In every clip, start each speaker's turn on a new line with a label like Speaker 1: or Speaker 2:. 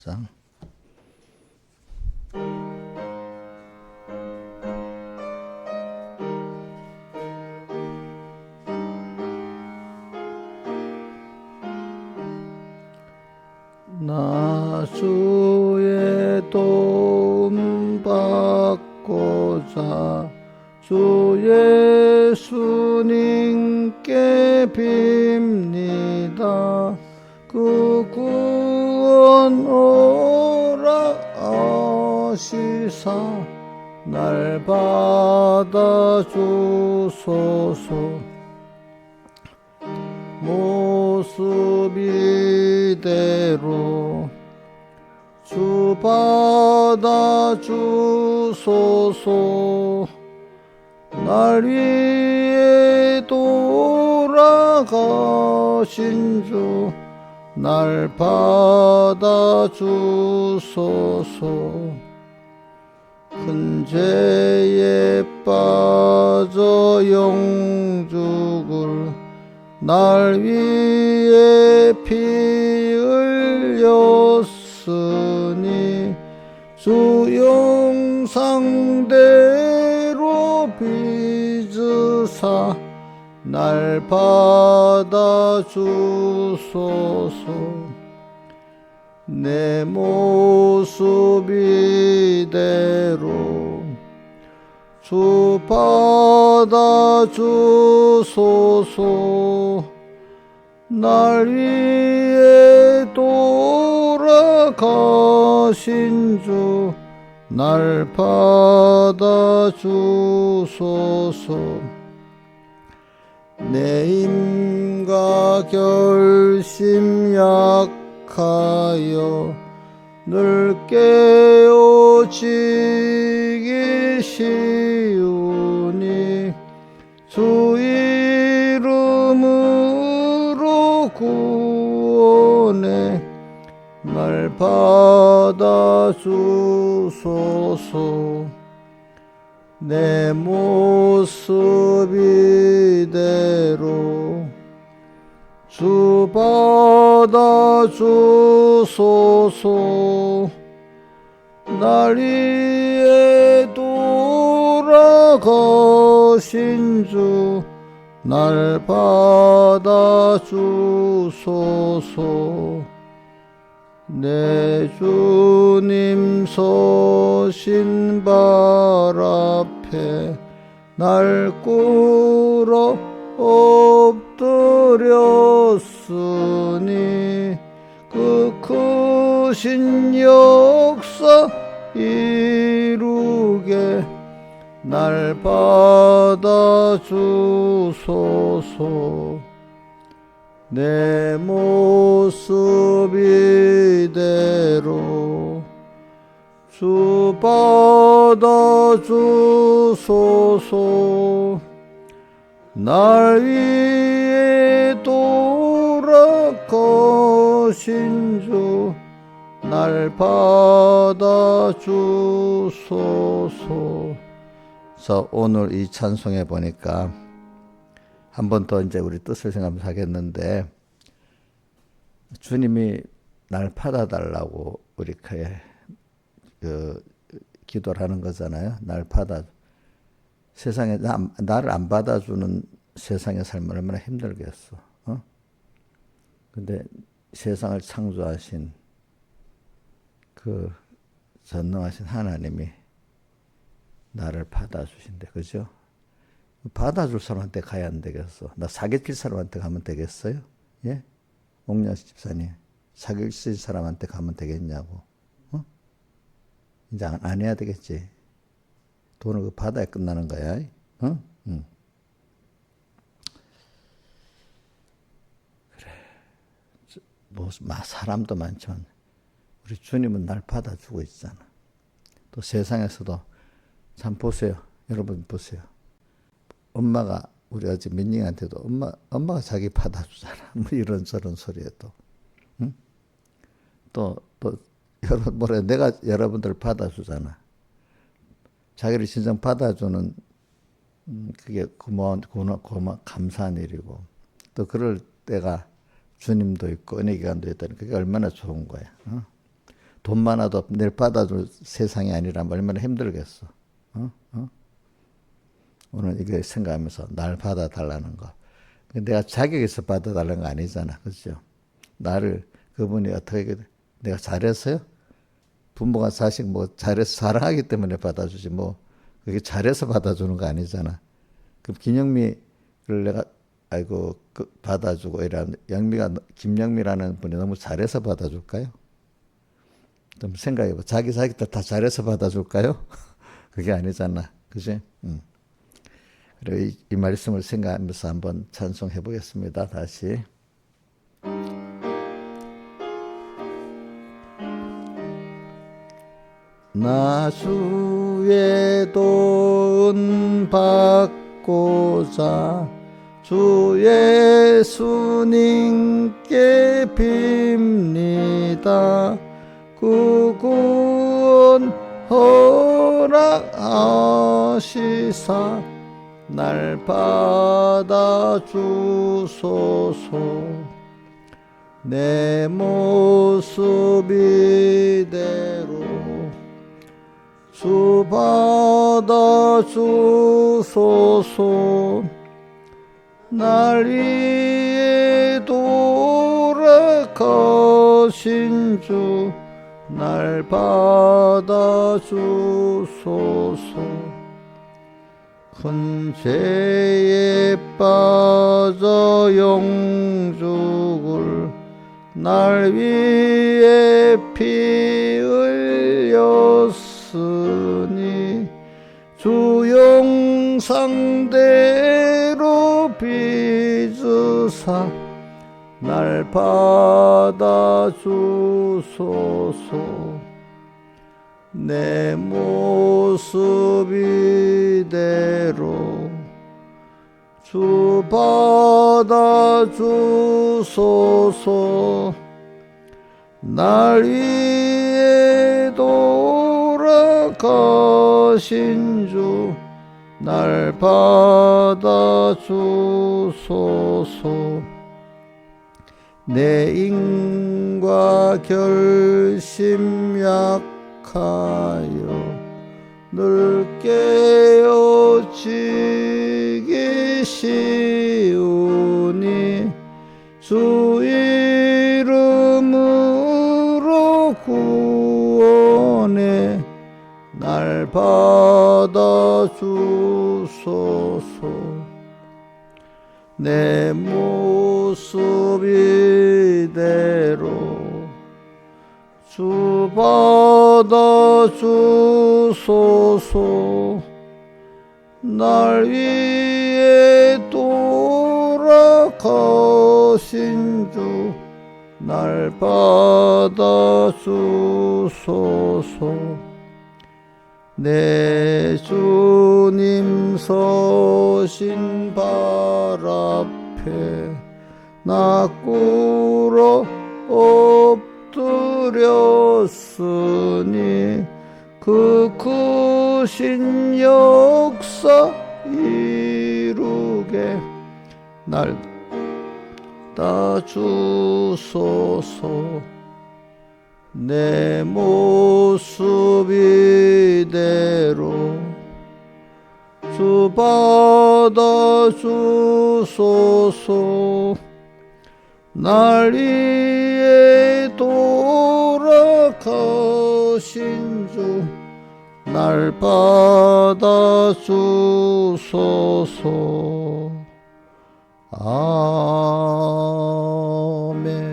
Speaker 1: 장. 나 주의 도움 받고자 주 예수님께 빕니다. 그 구원 오라 하시사 날 받아 주소서. 모습 이대로 주 받아 주소서. 날 위해 돌아가신 주 날 받아 주소서. 큰 죄에 빠져 영죽을 날 위해 피 흘렸으니 주 영상대로 빚으사 날 받아 주소서. 내 모습 이대로 주 받아 주소서. 날 위해 돌아가신 주 날 받아 주소서. 내 힘과 결심 약하여 늘 깨어지기 쉬우니 주 이름으로 구원해 날 받아 주소서. 내 모습 이대로 주 받아 주소서. 날 위해 돌아가신 주 날 받아 주소서. 내 주님 서신 발 앞에 날 꿇어 엎드렸으니 그 크신 역사 이루게 날 받아 주소서. 내 모습 이대로 주 받아 주소서. 날 위해 돌아가신 주 날 받아 주소서. 자, 오늘 이 찬송에 보니까 한 번 더 이제 우리 뜻을 생각하면서 하겠는데, 주님이 날 받아달라고 우리 기도를 하는 거잖아요. 날 받아. 세상에 나를 안 받아주는 세상의 삶은 얼마나 힘들겠어. 근데 세상을 창조하신 그 전능하신 하나님이 나를 받아주신대. 그죠? 받아줄 사람한테 가야 안 되겠어. 나 사기칠 사람한테 가면 되겠어요? 예? 옥녀씨 집사님, 사기칠 사람한테 가면 되겠냐고. 이제 안 해야 되겠지. 돈을 받아야 끝나는 거야. 그래. 뭐 사람도 많지만 우리 주님은 날 받아주고 있잖아. 또 세상에서도 참 보세요. 여러분 보세요. 엄마가 우리 어제 민영한테도 엄마가 자기 받아주잖아. 뭐 이런저런 소리에도. 응? 또 여러분 뭐래 내가 여러분들 받아주잖아. 자기를 진정 받아주는 그게 고마운 감사한 일이고, 또 그럴 때가 주님도 있고 은혜 기간도 있다니 그게 얼마나 좋은 거야. 돈 많아도 늘 받아줄 세상이 아니라면 얼마나 힘들겠어. 어? 어? 오늘 이거 생각하면서 날 받아달라는 거. 내가 자격에서 받아달라는 거 아니잖아. 그죠? 나를 그분이 어떻게, 내가 잘했어요? 부모가 자식 뭐 잘해서 사랑하기 때문에 받아주지 뭐 그게 잘해서 받아주는 거 아니잖아. 그럼 김영미를 내가 아이고 받아주고 이런 영미가 김영미라는 분이 너무 잘해서 받아줄까요? 좀 생각해봐. 자기 자식들 다 잘해서 받아줄까요? 그게 아니잖아. 그지? 그리고 이 말씀을 생각하면서 한번 찬송해 보겠습니다. 다시. 나 주의 돈 받고자 주 예수님께 빕니다. 그 구원 허락하시사 날 받아주소서. 내 모습 이대로 주 받아주소서. 날 위해 돌아가신 주 날 받아주소서. 큰 죄에 빠져 영죽을 날 위해 피 흘렸으니 주 영상대로 빚으사 날 받아주소서. 내 모습 이대로 주 받아주소서. 날 위해 돌아가신 주 날 받아주소서. 내 인과 결심 약하여 늘 깨어지기 쉬우니 주 이름으로 구원해 날 받아주소서. 내 모습 이대로 주 받아주소서. 날 위해 돌아가신 주 날 받아주소서. 내 주님 서신 발 앞에 나 꿇어 엎드렸으니 그 크신 역사 이루게 날 따주소서. 내 모습 이대로 주 받아주소서. 날 위해 돌아가신 주 날 받아주소서. 아멘.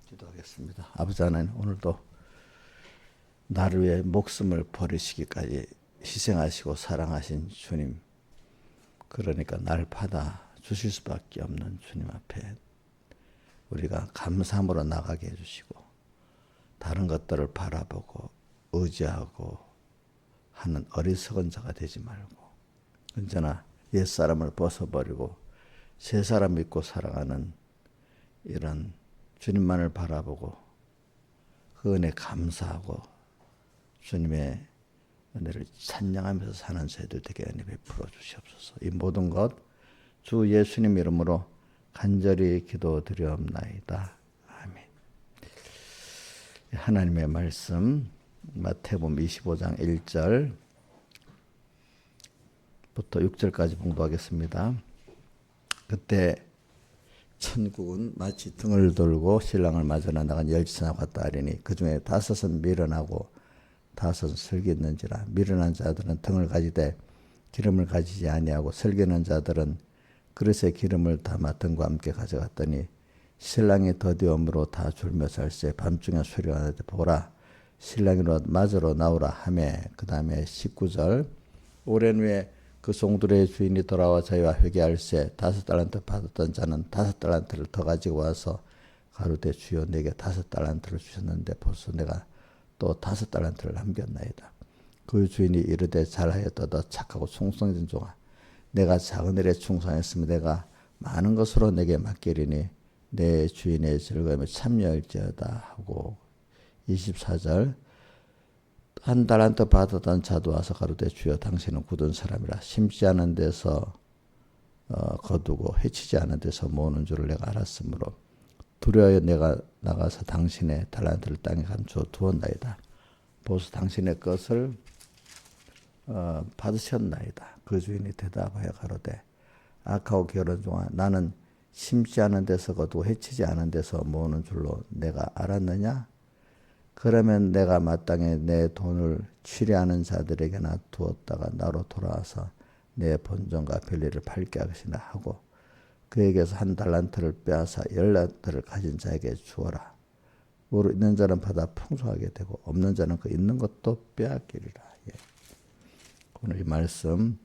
Speaker 1: 기도하겠습니다. 아버지 하나님, 오늘도 나를 위해 목숨을 버리시기까지 희생하시고 사랑하신 주님, 그러니까 날 받아 주실 수밖에 없는 주님 앞에 우리가 감사함으로 나가게 해주시고 다른 것들을 바라보고 의지하고 하는 어리석은 자가 되지 말고 언제나 옛사람을 벗어버리고 새사람 믿고 살아가는 이런 주님만을 바라보고 그 은혜 감사하고 주님의 은혜를 찬양하면서 사는 저희들 되게 은혜 베풀어 주시옵소서. 이 모든 것 주 예수님 이름으로 간절히 기도드리옵나이다. 아멘. 하나님의 말씀 마태복음 25장 1절부터 6절까지 봉독하겠습니다. 그때 천국은 마치 등을 돌고 신랑을 맞으러 나간 열지나 같다 하리니 그 중에 5은 미련하고 5은 슬기 있는지라. 미련한 자들은 등을 가지되 기름을 가지지 아니하고 슬기 있는 자들은 그릇에 기름을 담아 등과 함께 가져갔더니 신랑이 더디움으로 다 졸며 살세. 밤중에 소리가 나되 보라 신랑이로 맞으러 나오라 하매. 그 다음에 19절 오랜 후에 그 송두리의 주인이 돌아와 자기와 회개할세. 5달란트 받았던 자는 5달란트를 더 가지고 와서 가로되 주여 내게 5달란트를 주셨는데 벌써 내가 또 5달란트를 남겼나이다. 그 주인이 이르되 잘하였도다 착하고 충성진 종아 내가 작은 일에 충성했으면 내가 많은 것으로 내게 맡기리니 내 주인의 즐거움에 참여할지어다 하고 24절 한 달란트 받았던 자도 와서 가로되 주여 당신은 굳은 사람이라 심지 않은 데서 거두고 해치지 않은 데서 모으는 줄을 내가 알았으므로 두려워 내가 나가서 당신의 달란트를 땅에 감추어 두었나이다. 보소 당신의 것을 받으셨나이다. 그 주인이 대답하여 가로되 악하고 게으른 종아 나는 심지 않은 데서 거두고 해치지 않은 데서 모으는 줄로 내가 알았느냐? 그러면 내가 마땅히 내 돈을 취리하는 자들에게나 두었다가 나로 돌아와서 내 본전과 별리를 팔게 하시나 하고 그에게서 한 달란트를 빼앗아 10달란트를 가진 자에게 주어라. 무릇 있는 자는 받아 풍성하게 되고 없는 자는 그 있는 것도 빼앗기리라. 예. 오늘 이 말씀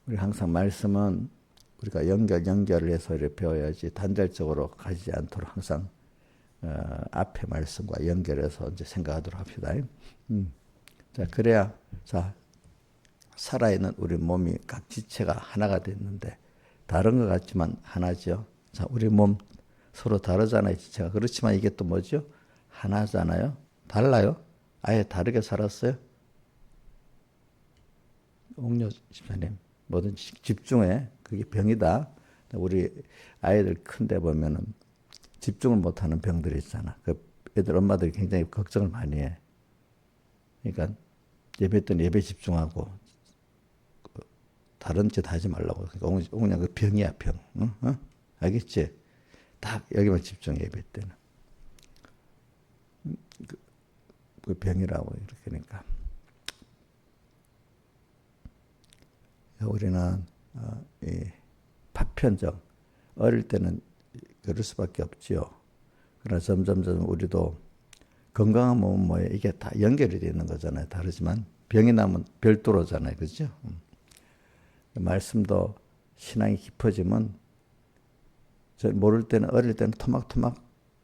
Speaker 1: 우리 항상 말씀은 우리가 연결을 해서 이렇게 배워야지 단절적으로 가지 않도록 항상 앞에 말씀과 연결해서 이제 생각하도록 합시다. 자, 그래야, 자, 살아있는 우리 몸이 각 지체가 하나가 됐는데, 다른 것 같지만 하나죠. 자, 우리 몸 서로 다르잖아요, 지체가. 그렇지만 이게 또 뭐죠? 하나잖아요. 달라요? 아예 다르게 살았어요? 옥녀 집사님, 뭐든지 집중해. 그게 병이다. 우리 아이들 큰데 보면은 집중을 못하는 병들이 있잖아. 그 애들 엄마들이 굉장히 걱정을 많이 해. 그러니까 예배 때는 예배 집중하고 다른 짓 하지 말라고. 그러니까 그냥 그 병이야 병. 응? 어? 알겠지? 딱 여기만 집중해 예배 때는. 그 병이라고 이렇게 그러니까. 우리는 이 파편적 어릴 때는 그럴 수밖에 없지요. 그러나 점점 우리도 건강한 몸은 뭐예요? 이게 다 연결이 되는 거잖아요. 다르지만 병이 나면 별도로잖아요. 그죠? 말씀도 신앙이 깊어지면 모를 때는 어릴 때는 토막토막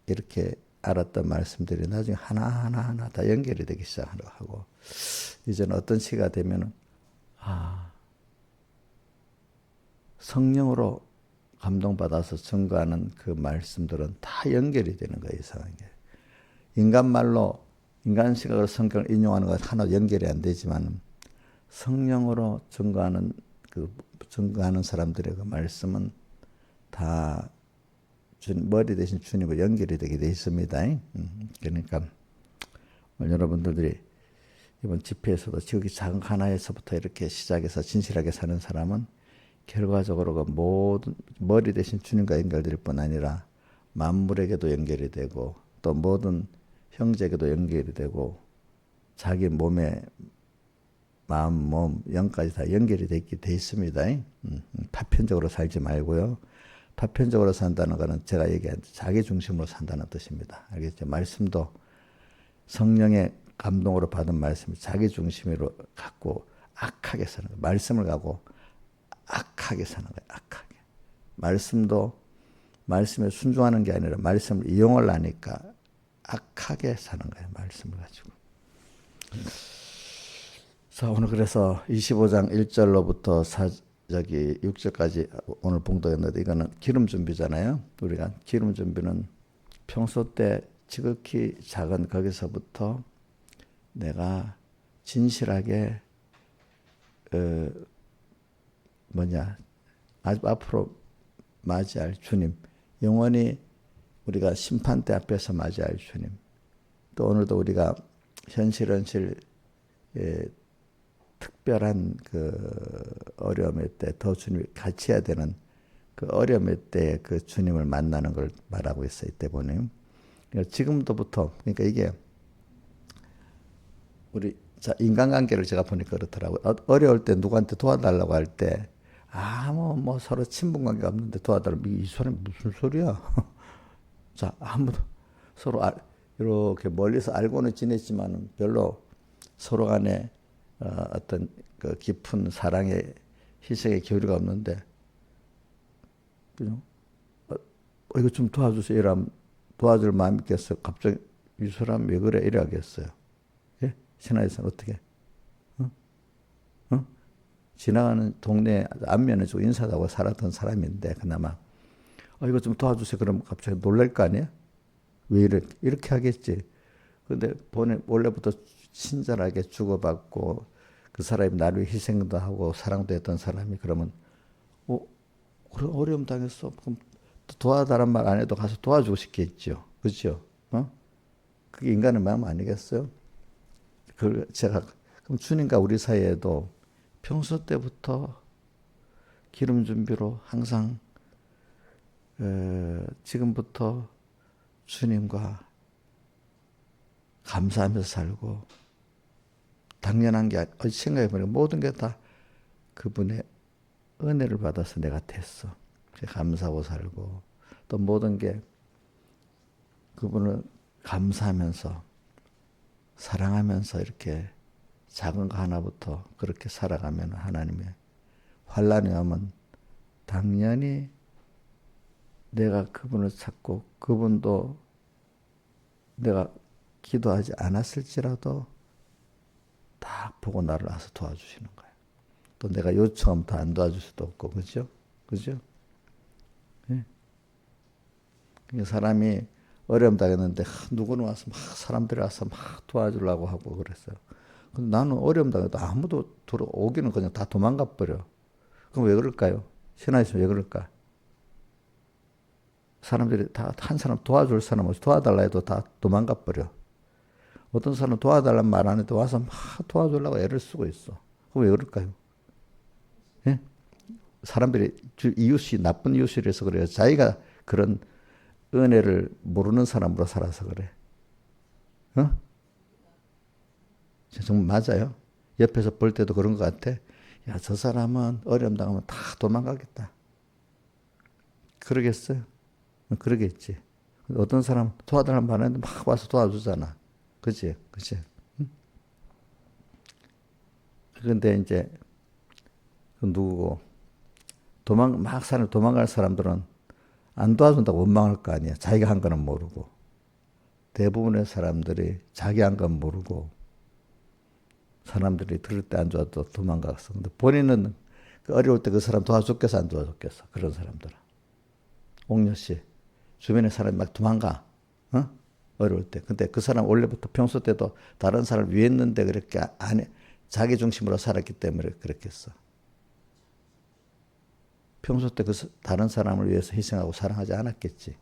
Speaker 1: 이렇게 알았던 말씀들이 나중에 하나하나 다 연결이 되기 시작하고 이제는 어떤 시기가 되면은 성령으로 감동받아서 증거하는 그 말씀들은 다 연결이 되는 거예요. 이상하게. 인간 말로 인간 시각으로 성경을 인용하는 것 하나 연결이 안 되지만 성령으로 증거하는 사람들의 그 말씀은 다 머리 대신 주님과 연결이 되게 돼 있습니다. 그러니까 여러분들이 이번 집회에서도 지극히 작은 하나에서부터 이렇게 시작해서 진실하게 사는 사람은 결과적으로 그 모든 머리 대신 주님과 연결될 뿐 아니라 만물에게도 연결이 되고 또 모든 형제에게도 연결이 되고 자기 몸에 마음, 몸, 영까지 다 연결이 돼 있습니다. 파편적으로 살지 말고요. 파편적으로 산다는 것은 제가 얘기한 자기 중심으로 산다는 뜻입니다. 알겠죠? 말씀도 성령의 감동으로 받은 말씀을 자기 중심으로 갖고 악하게 사는 거예요. 말씀을 갖고 악하게 사는 거예요. 악하게. 말씀도 말씀에 순종하는 게 아니라 말씀을 이용하려니까 악하게 사는 거예요. 말씀을 가지고. 자, 오늘 그래서 25장 1절로부터 6절까지 오늘 봉독했는데 이거는 기름 준비잖아요. 우리가 기름 준비는 평소 때 지극히 작은 거기서부터 내가 진실하게 앞으로 맞이할 주님, 영원히 우리가 심판대 앞에서 맞이할 주님, 또 오늘도 우리가 현실 특별한 그 어려움의 때 더 주님이 같이 해야 되는 그 어려움의 때 그 주님을 만나는 걸 말하고 있어요. 이때 보면 그러니까 지금부터 그러니까 이게 우리 인간관계를 제가 보니까 그렇더라고요. 어려울 때 누구한테 도와달라고 할 때 뭐 서로 친분관계가 없는데 도와달라고 이 사람이 무슨 소리야? 자 아무도 서로 이렇게 멀리서 알고는 지냈지만 별로 서로 간에 어떤 그 깊은 사랑의 희생의 교류가 없는데 그죠? 이거 좀 도와주세요. 이러면 도와줄 마음이 있겠어요. 갑자기 이 사람 왜 그래? 이래야겠어요. 예? 신하에서는 어떻게? 어? 어? 지나가는 동네 안면에 좀 인사도 하고 살았던 사람인데 그나마 이거 좀 도와주세요. 그러면 갑자기 놀랄 거 아니야? 왜 이렇게 하겠지? 근데 원래부터 친절하게 주고받고 그 사람이 나를 위해 희생도 하고 사랑도 했던 사람이 그러면 그래 어려움 당했어. 그럼 도와달란 말 안 해도 가서 도와주고 싶겠죠. 그렇죠? 그게 인간의 마음 아니겠어요? 그럼 주님과 우리 사이에도 평소 때부터 기름 준비로 항상 지금부터 주님과 감사하면서 살고 당연한 게 생각해보니까 모든 게 다 그분의 은혜를 받아서 내가 됐어. 감사하고 살고 또 모든 게 그분을 감사하면서 사랑하면서 이렇게 작은 거 하나부터 그렇게 살아가면 하나님의 환난이 오면 당연히 내가 그분을 찾고 그분도 내가 기도하지 않았을지라도 다 보고 나를 와서 도와주시는 거예요. 또 내가 요청하면 다 안 도와줄 수도 없고, 그죠? 그죠? 예. 사람이 어려움 당했는데, 누구는 와서 사람들이 와서 도와주려고 하고 그랬어요. 근데 나는 어려움 당해도 아무도 오기는 그냥 다 도망가 버려. 그럼 왜 그럴까요? 신하에서 왜 그럴까? 사람들이 다 한 사람 도와줄 사람 없이 도와달라 해도 다 도망가 버려. 어떤 사람은 도와달라는 말 안 해도 와서 도와주려고 애를 쓰고 있어. 그럼 왜 그럴까요? 예? 사람들이 이웃이 나쁜 이웃이라서 그래요. 자기가 그런 은혜를 모르는 사람으로 살아서 그래. 어? 정말 맞아요. 옆에서 볼 때도 그런 것 같아. 야, 저 사람은 어려움 당하면 다 도망가겠다. 그러겠어요? 그러겠지. 어떤 사람 도와달라는 말 하는데 막 와서 도와주잖아. 그치? 그치? 응? 그런데 이제 그 누구고 도망갈 사람들은 안 도와준다고 원망할 거 아니야. 자기가 한 거는 모르고. 대부분의 사람들이 자기 한 건 모르고 사람들이 들을 때 안 좋아도 도망갔어. 근데 본인은 그 어려울 때 그 사람 도와줬겠어, 안 도와줬겠어? 그런 사람들은. 옥녀 씨, 주변에 사람이 막 도망가. 어? 어려울 때. 근데 그 사람 원래부터 평소 때도 다른 사람을 위했는데 그렇게 자기 중심으로 살았기 때문에 그랬겠어. 평소 때 그 다른 사람을 위해서 희생하고 사랑하지 않았겠지.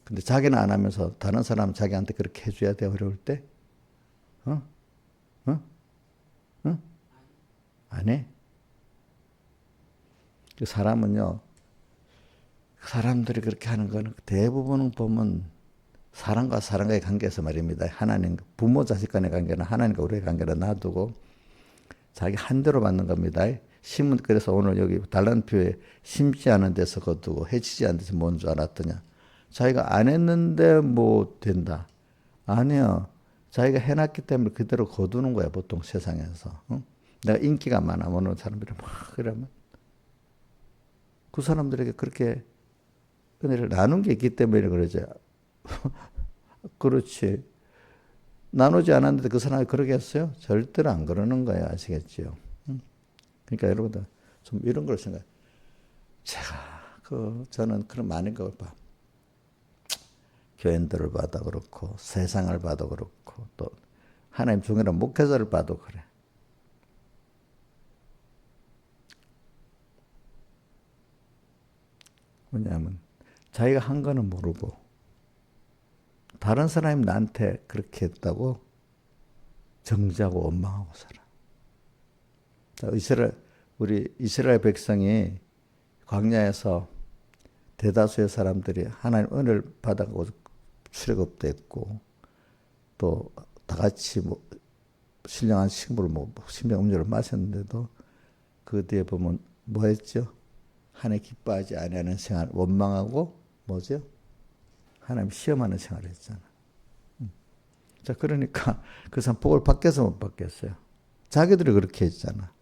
Speaker 1: 근데 자기는 안 하면서 다른 사람은 자기한테 그렇게 해줘야 돼, 어려울 때? 어? 어? 어? 안 해? 그 사람은요, 사람들이 그렇게 하는 거는 대부분은 보면 사람과 사람과의 관계에서 말입니다. 하나님, 부모 자식 간의 관계는 하나님과 우리의 관계를 놔두고 자기 한 대로 받는 겁니다. 그래서 오늘 여기 달란트에 심지 않은 데서 거두고 해치지 않은 데서 뭔 줄 알았더냐. 자기가 안 했는데 뭐 된다. 아니요. 자기가 해놨기 때문에 그대로 거두는 거야, 보통 세상에서. 응? 내가 인기가 많아. 어느 사람들이 막 그러면. 그 사람들에게 그렇게 은혜를 나눈 게 있기 때문에 그러죠. 그렇지. 나누지 않았는데 그 사람이 그러겠어요? 절대로 안 그러는 거예요. 아시겠지요? 응? 그러니까 여러분들 좀 이런 걸 생각해. 저는 그런 많은 걸 봐. 교인들을 봐도 그렇고 세상을 봐도 그렇고 또 하나님 중요한 목회자를 봐도 그래. 뭐냐면 자기가 한 거는 모르고 다른 사람이 나한테 그렇게 했다고 정죄하고 원망하고 살아. 우리 이스라엘 백성이 광야에서 대다수의 사람들이 하나님 은혜를 받아가고 출애굽도 했고 또 다 같이 뭐 신령한 식물을 신령 음료를 마셨는데도 그 뒤에 보면 뭐 했죠? 하나님 기뻐하지 아니하는 생활, 원망하고 뭐죠? 하나님 시험하는 생활을 했잖아. 자, 그러니까 그 사람 복을 받겠어 못 받겠어요? 자기들이 그렇게 했잖아.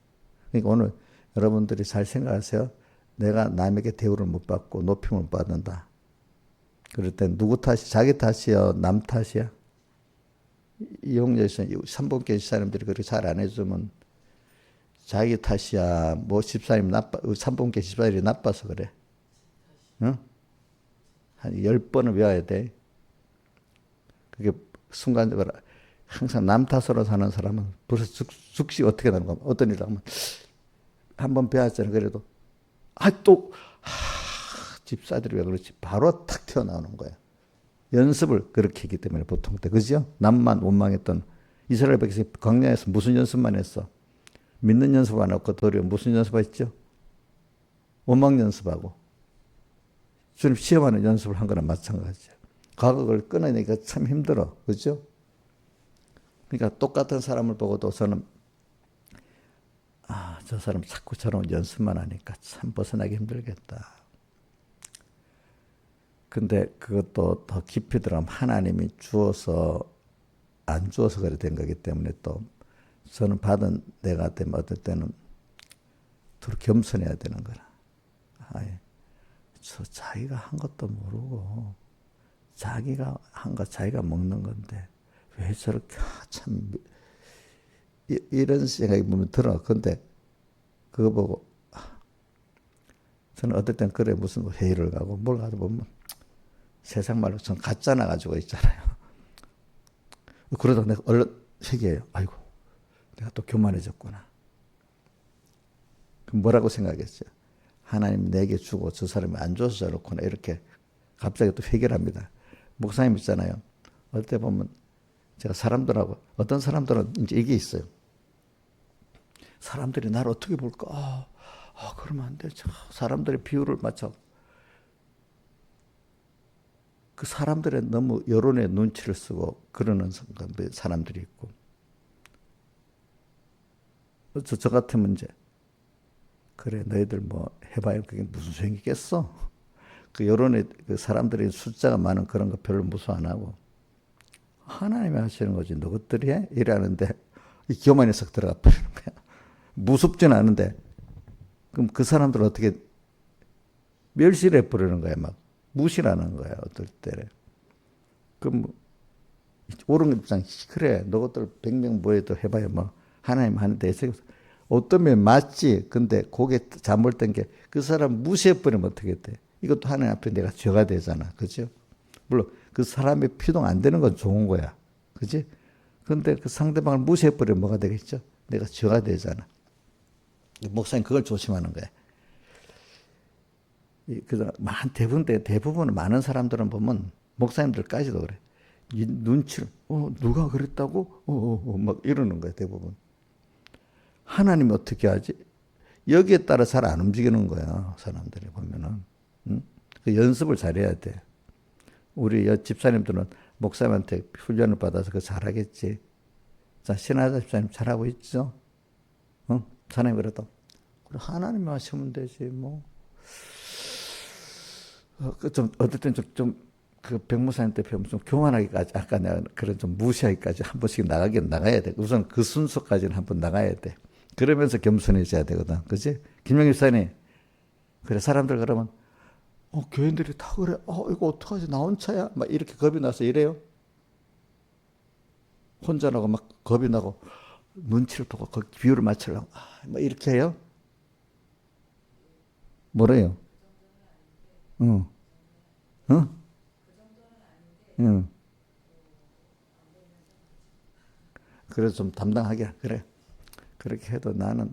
Speaker 1: 그러니까 오늘 여러분들이 잘 생각하세요. 내가 남에게 대우를 못 받고 높임을 못 받는다. 그럴 땐 누구 탓이? 자기 탓이야? 남 탓이야? 이용자에서 3분께 집사님들이 그렇게 잘 안 해주면 자기 탓이야? 뭐 집사님 3분께 집사님이 나빠서 그래? 응? 한 10번을 외워야 돼. 그게 순간적으로 항상 남 탓으로 사는 사람은 벌써 즉시 어떻게 되는 거야? 어떤 일을 하면 한 번 배웠잖아. 그래도 집사들이 왜 그렇지? 바로 탁 튀어나오는 거야. 연습을 그렇게 했기 때문에 보통 때 그죠? 남만 원망했던 이스라엘 백성이 광야에서 무슨 연습만 했어? 믿는 연습 안 하고 도리어 무슨 연습했죠? 원망 연습하고 주님 시험하는 연습을 한 거랑 마찬가지야. 과거를 끊어내기가 참 힘들어. 그죠? 그러니까 똑같은 사람을 보고도 저는 저 사람 자꾸 저런 연습만 하니까 참 벗어나기 힘들겠다. 근데 그것도 더 깊이 들어가면 하나님이 주어서 안 주어서 그래 된 거기 때문에 또 저는 받은 내가 되면 어떨 때는 더 겸손해야 되는 거라. 저 자기가 한 것도 모르고 자기가 한 거 자기가 먹는 건데 왜 저렇게 참 이런 생각이 보면 들어. 근데 그거 보고 저는 어떨 땐 그래 무슨 회의를 가고 뭘 가도 보면 세상 말로 전 가짜 나가지고 있잖아요. 그러다 내가 얼른 회개해요. 아이고 내가 또 교만해졌구나. 그럼 뭐라고 생각했어요? 하나님 내게 주고 저 사람이 안 줘서 저렇구나. 이렇게 갑자기 또 회개를 합니다. 목사님 있잖아요. 어떨 때 보면 제가 사람들하고 어떤 사람들은 이제 이게 있어요. 사람들이 나를 어떻게 볼까? 그러면 안 돼. 사람들의 비율을 맞춰. 그 사람들의 너무 여론의 눈치를 쓰고 그러는 사람들이 있고. 저 같으면 이제 그래 너희들 뭐 해봐야 그게 무슨 소용이 있겠어? 그 여론의 그 사람들의 숫자가 많은 그런 거 별로 무서 안 하고 하나님이 하시는 거지 너것들이 해? 이러는데 이 교만이 썩 들어가 버리는 거야. 무섭진 않은데 그럼 그 사람들 어떻게 멸시를 해버리는 거야. 막 무시라는 거야. 어떨 때는. 그럼 옳은 입장 그래 너것들 100명 모여도 해봐야 뭐 하나님 하는데 어떤 면 맞지. 근데 그게 잘못된 게 그 사람 무시해버리면 어떻게 돼. 이것도 하나님 앞에 내가 죄가 되잖아. 그죠? 물론 그 사람의 피동 안 되는 건 좋은 거야. 그지? 근데 그 상대방을 무시해버리면 뭐가 되겠죠? 내가 죄가 되잖아. 목사님 그걸 조심하는 거야. 대부분 많은 사람들은 보면 목사님들까지도 그래. 이 눈치를 누가 그랬다고? 막 이러는 거야 대부분. 하나님이 어떻게 하지? 여기에 따라 잘 안 움직이는 거야 사람들이 보면은. 응? 그 연습을 잘해야 돼. 우리 집사님들은 목사님한테 훈련을 받아서 그 잘하겠지. 자 신하자 집사님 잘하고 있죠? 응? 사람이 그래도 하나님이 하시면 되지 뭐. 좀 어떨 땐 그 백무사님 때 배우면 좀 교만하기까지 아까 내가 그런 좀 무시하기까지 한 번씩 나가야 돼. 우선 그 순서까지는 한 번 나가야 돼. 그러면서 겸손해져야 되거든. 그지? 김영일 사님. 그래 사람들 그러면 교인들이 다 그래. 이거 어떡하지? 나 혼자야? 막 이렇게 겁이 나서 이래요. 혼자 나고 막 겁이 나고 눈치를 보고 그 비율을 맞추려고 막 이렇게 해요. 뭐래요? 응. 응? 응. 그래서 좀 담당하게 그래. 그렇게 해도 나는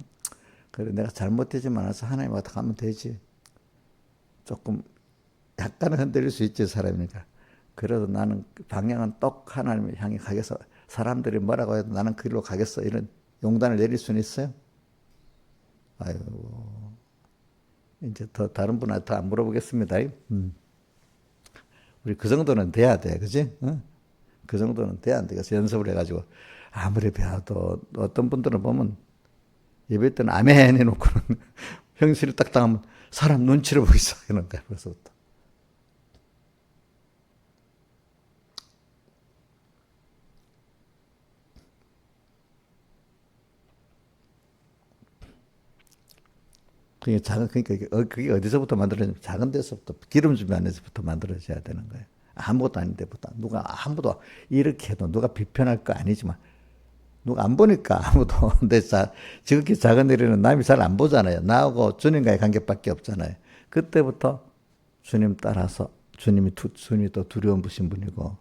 Speaker 1: 그래 내가 잘못되지 않아서 하나님 앞에 가면 되지. 조금 약간은 흔들릴 수 있지, 사람이니까. 그래도 나는 방향은 똑 하나님을 향해 가겠어. 사람들이 뭐라고 해도 나는 그 길로 가겠어. 이런 용단을 내릴 수는 있어요? 아유, 이제 더 다른 분한테 더 안 물어보겠습니다. 우리 그 정도는 돼야 돼. 그지? 응? 그 정도는 돼야 안 되겠어. 연습을 해가지고. 아무리 배워도 어떤 분들은 보면 예배 때는 아멘 해놓고는 형실을 딱 당하면 사람 눈치를 보고 있어. 이런 거야. 벌써부터. 그러니까 그게 어디서부터 만들어지냐. 작은 데서부터, 기름 준비 안에서부터 만들어져야 되는 거예요. 아무것도 아닌데부터. 누가 아무도 이렇게 해도 누가 비판할 거 아니지만, 누가 안 보니까 아무도. 근데 지극히 작은 일에는 남이 잘 안 보잖아요. 나하고 주님과의 관계밖에 없잖아요. 그때부터 주님 따라서, 주님이 또 두려움 부신 분이고,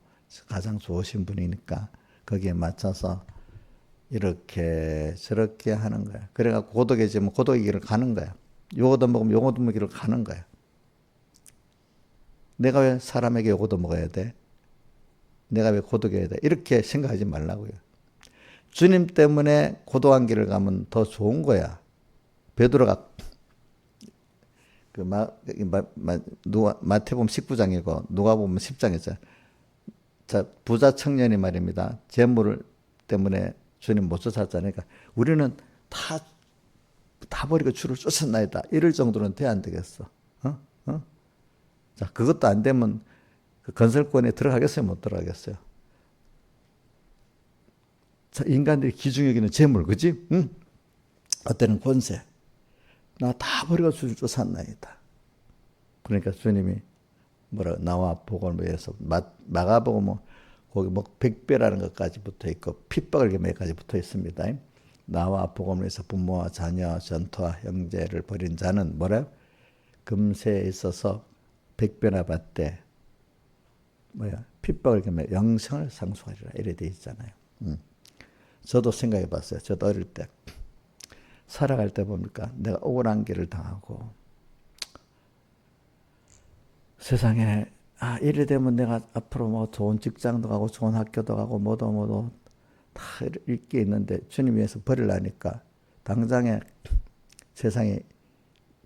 Speaker 1: 가장 좋으신 분이니까, 거기에 맞춰서 이렇게 저렇게 하는 거야. 그래갖고 고독해지면 고독의 길을 가는 거야. 요거도 먹으면 요거도 먹기를 가는 거야. 내가 왜 사람에게 요거도 먹어야 돼? 내가 왜 고독해야 돼? 이렇게 생각하지 말라고요. 주님 때문에 고독한 길을 가면 더 좋은 거야. 베드로가 마태복음 19장이고 누가복음 10장이죠. 자, 부자 청년이 말입니다. 재물 때문에 주님 못 쫓았잖아요. 그러니까 우리는 다 버리고 주를 쫓았나이다. 이럴 정도는 돼야 안 되겠어. 어? 어? 자, 그것도 안 되면 그 건설권에 들어가겠어요? 못 들어가겠어요? 자, 인간들이 기중에 여기는 재물, 그지? 응? 어때는 권세. 나 다 버리고 주를 쫓았나이다. 그러니까 주님이 나와 복음을 위해서 마가복음 거기 백배라는 것까지 붙어 있고 핍박을 겸해까지 붙어 있습니다. 나와 복음을 위해서 부모와 자녀, 전토와 형제를 버린 자는 금세에 있어서 백배나 받되 핍박을 겸해 영생을 상속하리라 이래 돼 있잖아요. 저도 생각해 봤어요. 저도 어릴 때 살아갈 때 보니까 내가 억울한 길을 당하고 세상에 이래 되면 내가 앞으로 좋은 직장도 가고 좋은 학교도 가고 뭐도 다 읽게 있는데 주님 위해서 버리려니까 당장에 세상에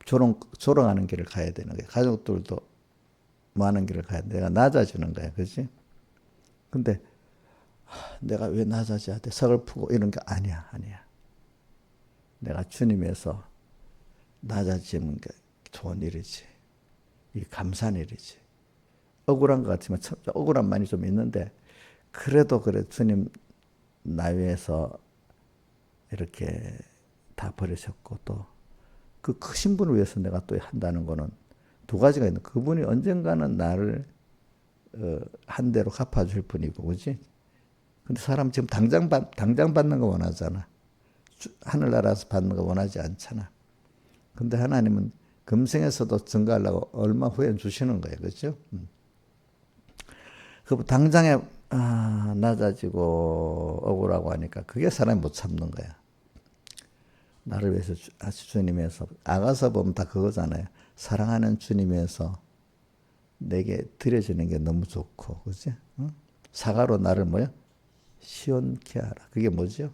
Speaker 1: 조롱하는 길을 가야 되는 거예요. 가족들도 뭐 하는 길을 가야 돼. 내가 낮아지는 거야. 그렇지? 근데 내가 왜 낮아져야 돼? 서글프고 이런 게 아니야. 내가 주님 위해서 낮아지는 게 좋은 일이지. 이 감사한 일이지. 억울한 것 같지만 억울한 많이 좀 있는데 그래도 그래 주님 나 위해서 이렇게 다 버리셨고 또 그 크신 분을 위해서 내가 또 한다는 거는 두 가지가 있는. 그분이 언젠가는 나를 한 대로 갚아줄 분이고, 그렇지? 근데 사람 지금 당장 받는 거 원하잖아. 하늘나라에서 받는 거 원하지 않잖아. 근데 하나님은 금생에서도 증거하려고 얼마 후에 주시는 거예요, 그렇죠? 그 당장에 낮아지고 억울하고 하니까 그게 사람이 못 참는 거야. 나를 위해서 주님에서 아가서 보면 다 그거잖아요. 사랑하는 주님에서 내게 드려지는 게 너무 좋고, 그렇지? 응? 사과로 나를 시원케 하라. 그게 뭐죠?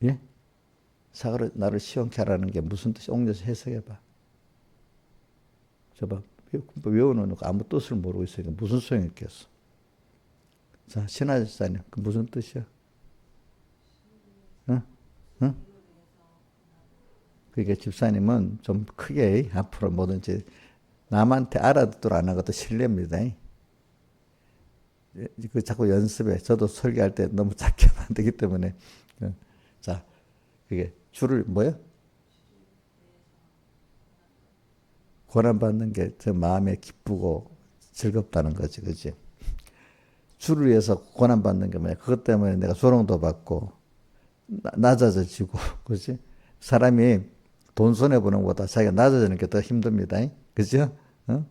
Speaker 1: 예? 사과로 나를 시원케 하라는 게 무슨 뜻이? 옥녀서 해석해봐. 저봐 외워놓고 아무 뜻을 모르고 있으니까 무슨 소용이 있겠어? 자, 신하집사님, 그 무슨 뜻이야? 응? 응? 그러니까 집사님은 좀 크게 앞으로 뭐든지 남한테 알아듣도록 안 하는 것도 실례입니다. 그 자꾸 연습해. 저도 설교할 때 너무 작게 하면 안 되기 때문에. 자, 그게 주를 고난받는 게 저 마음에 기쁘고 즐겁다는 거지, 그지? 주를 위해서 고난받는 게 뭐야? 그것 때문에 내가 조롱도 받고 낮아져지고, 그지? 사람이 돈 손해보는 것보다 자기가 낮아지는 게 더 힘듭니다. 그죠? 어?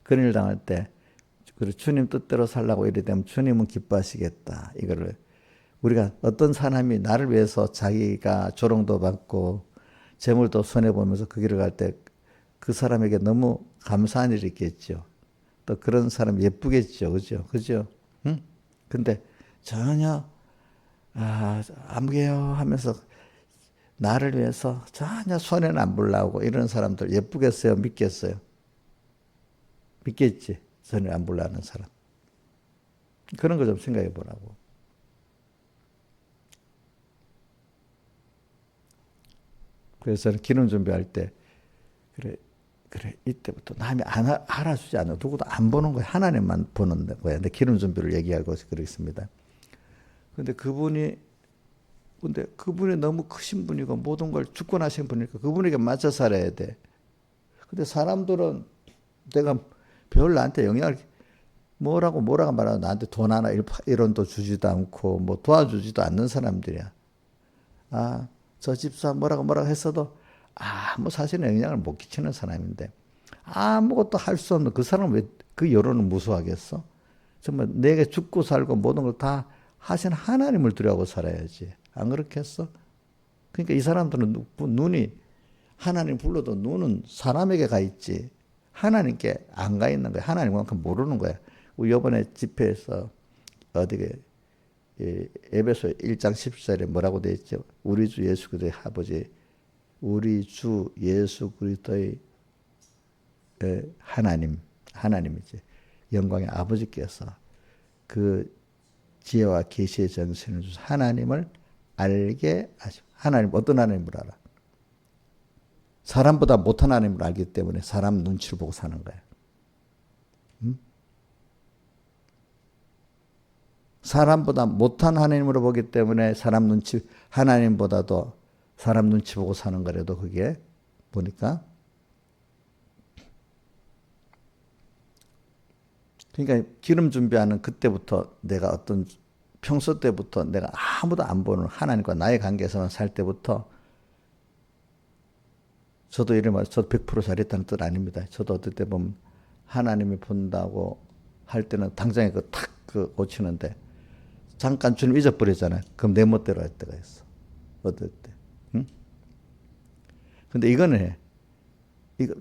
Speaker 1: 그런 일 당할 때, 주님 뜻대로 살라고 이래 되면 주님은 기뻐하시겠다. 이거를 우리가 어떤 사람이 나를 위해서 자기가 조롱도 받고 재물도 손해보면서 그 길을 갈 때 그 사람에게 너무 감사한 일이 있겠죠. 또 그런 사람 예쁘겠죠. 그죠? 그죠? 응? 근데 전혀, 안 게요 하면서 나를 위해서 전혀 손해는 안 보려고 이런 사람들 예쁘겠어요? 믿겠어요? 믿겠지? 손해 안 보려는 사람. 그런 거 좀 생각해 보라고. 그래서 저는 기름 준비할 때, 그래, 그래, 이때부터 남이 알아주지 않아. 누구도 안 보는 거야. 하나님만 보는 거야. 내 기름 준비를 얘기하고 그러겠습니다. 근데 그분이 너무 크신 분이고 모든 걸 주권하신 분이니까 그분에게 맞춰 살아야 돼. 근데 사람들은 내가 별 나한테 영향을 뭐라고 말하고 나한테 돈 하나 1원도 주지도 않고 뭐 도와주지도 않는 사람들이야. 저 집사 뭐라고 했어도 뭐 사실은 영향을 못 끼치는 사람인데 아무것도 할 수 없는 그 사람은 왜 그 여론을 무수하겠어? 정말 내게 죽고 살고 모든 걸 다 하신 하나님을 두려워하고 살아야지. 안 그렇겠어? 그러니까 이 사람들은 눈이 하나님 불러도 눈은 사람에게 가 있지 하나님께 안 가 있는 거야. 하나님만큼 모르는 거야. 우리 이번에 집회에서 어디게 에베소 1장 10절에 뭐라고 돼 있죠? 우리 주 예수 그리스도의 아버지, 우리 주 예수 그리스도의 하나님이지. 영광의 아버지께서 그 지혜와 계시의 정신을 주셔서 하나님을 알게 하시고, 하나님 어떤 하나님을 알아? 사람보다 못한 하나님을 알기 때문에 사람 눈치를 보고 사는 거야. 사람보다 못한 하나님으로 보기 때문에 하나님보다도 사람 눈치 보고 사는 거라도 그게 보니까. 그러니까 기름 준비하는 그때부터 내가 평소 때부터 내가 아무도 안 보는 하나님과 나의 관계에서만 살 때부터 저도 저도 100% 잘했다는 뜻 아닙니다. 저도 어떨 때 보면 하나님이 본다고 할 때는 당장에 고치는데 잠깐 주님 잊어버리잖아요. 그럼 내 멋대로 할 때가 있어. 어떨 때. 응? 근데 이거는 해. 이거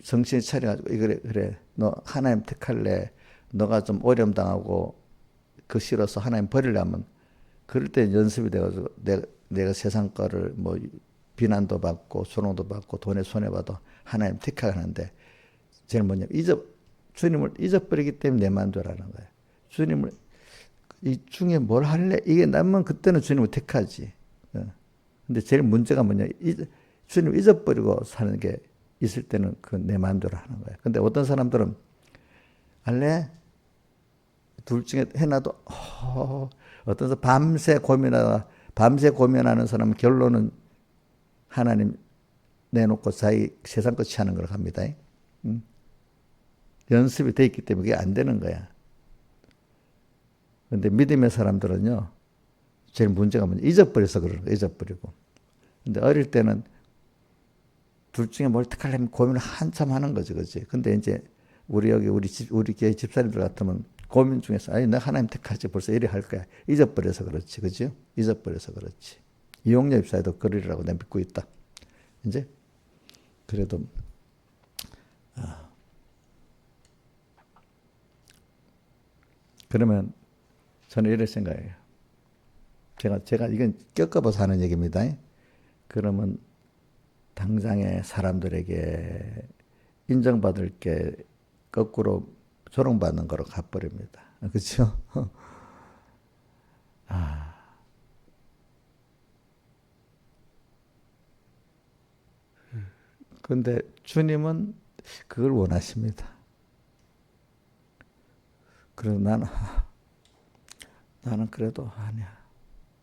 Speaker 1: 정신이 차려가지고 그래 너 하나님 택할래. 너가 좀 어려움 당하고 그 싫어서 하나님 버리려면 그럴 때 연습이 돼가지고 내가 세상 거를 뭐 비난도 받고 수롱도 받고 돈에 손해봐도 하나님 택하는데 제일 뭐냐 주님을 잊어버리기 때문에 내 마음대로라는 거예요. 주님을 이 중에 뭘 할래? 이게 나면 그때는 주님을 택하지. 근데 제일 문제가 뭐냐? 주님을 잊어버리고 사는 게 있을 때는 그 내 마음대로 하는 거예요. 근데 어떤 사람들은 할래? 둘 중에 해놔도 어떤 사람 밤새 고민하는 사람은 결론은 하나님 내놓고 자기 세상 끝이 하는 걸 합니다. 연습이 돼 있기 때문에 그게 안 되는 거야. 근데 믿음의 사람들은요, 제일 문제가 뭐냐? 잊어버려서 그러는 거야. 잊어버리고. 근데 어릴 때는 둘 중에 뭘 택하려면 고민을 한참 하는 거지, 그지? 근데 이제 우리 교회 집사님들 같으면 고민 중에서, 내가 하나님 택하지. 벌써 이래 할 거야. 잊어버려서 그렇지, 그죠? 잊어버려서 그렇지. 이용녀 입사에도 그러리라고 내가 믿고 있다. 이제 그래도 그러면 저는 이런 생각이에요. 제가 이건 겪어봐서 하는 얘기입니다. 그러면 당장에 사람들에게 인정받을 게 거꾸로 조롱받는 거로 가버립니다. 그렇죠? 그런데 주님은 그걸 원하십니다. 그래서 나는 그래도 아니야.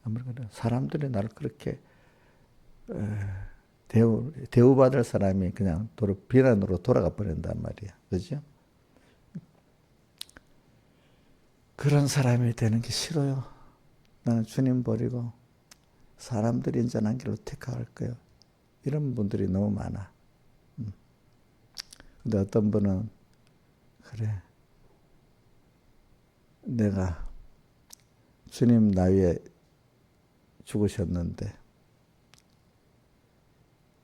Speaker 1: 아무래도 사람들이 나를 그렇게 대우받을 사람이 그냥 비난으로 돌아가 버린단 말이야. 그죠? 그런 사람이 되는 게 싫어요. 나는 주님 버리고 사람들이 인정한 길로 택할 거예요. 이런 분들이 너무 많아. 근데 어떤 분은 그래. 내가 주님 나 위에 죽으셨는데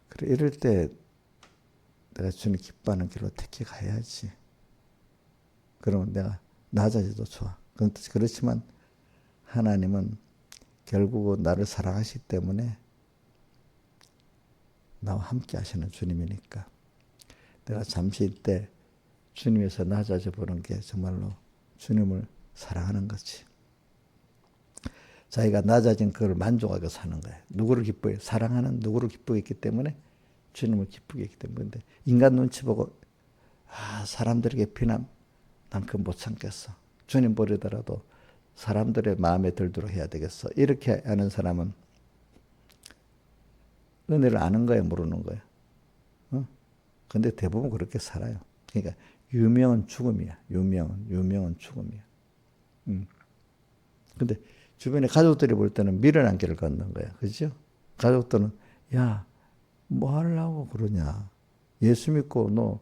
Speaker 1: 그래, 이럴 때 내가 주님 기뻐하는 길로 택해 가야지. 그러면 내가 낮아져도 좋아. 그렇지만 하나님은 결국은 나를 사랑하시기 때문에 나와 함께 하시는 주님이니까 내가 잠시 이때 주님에서 낮아져 보는 게 정말로 주님을 사랑하는 거지. 자기가 낮아진 그걸 만족하게 사는 거야. 누구를 기뻐해? 사랑하는 누구를 기쁘게 했기 때문에 주님을 기쁘게 했기 때문에. 인간 눈치 보고 사람들에게 비난 난 그거 못 참겠어. 주님 버리더라도 사람들의 마음에 들도록 해야 되겠어. 이렇게 하는 사람은 은혜를 아는 거야, 모르는 거야. 근데 대부분 그렇게 살아요. 그러니까 유명은 죽음이야. 유명은 죽음이야. 근데 주변에 가족들이 볼 때는 미련한 길을 걷는 거야. 그죠? 가족들은 야, 뭐 하려고 그러냐. 예수 믿고 너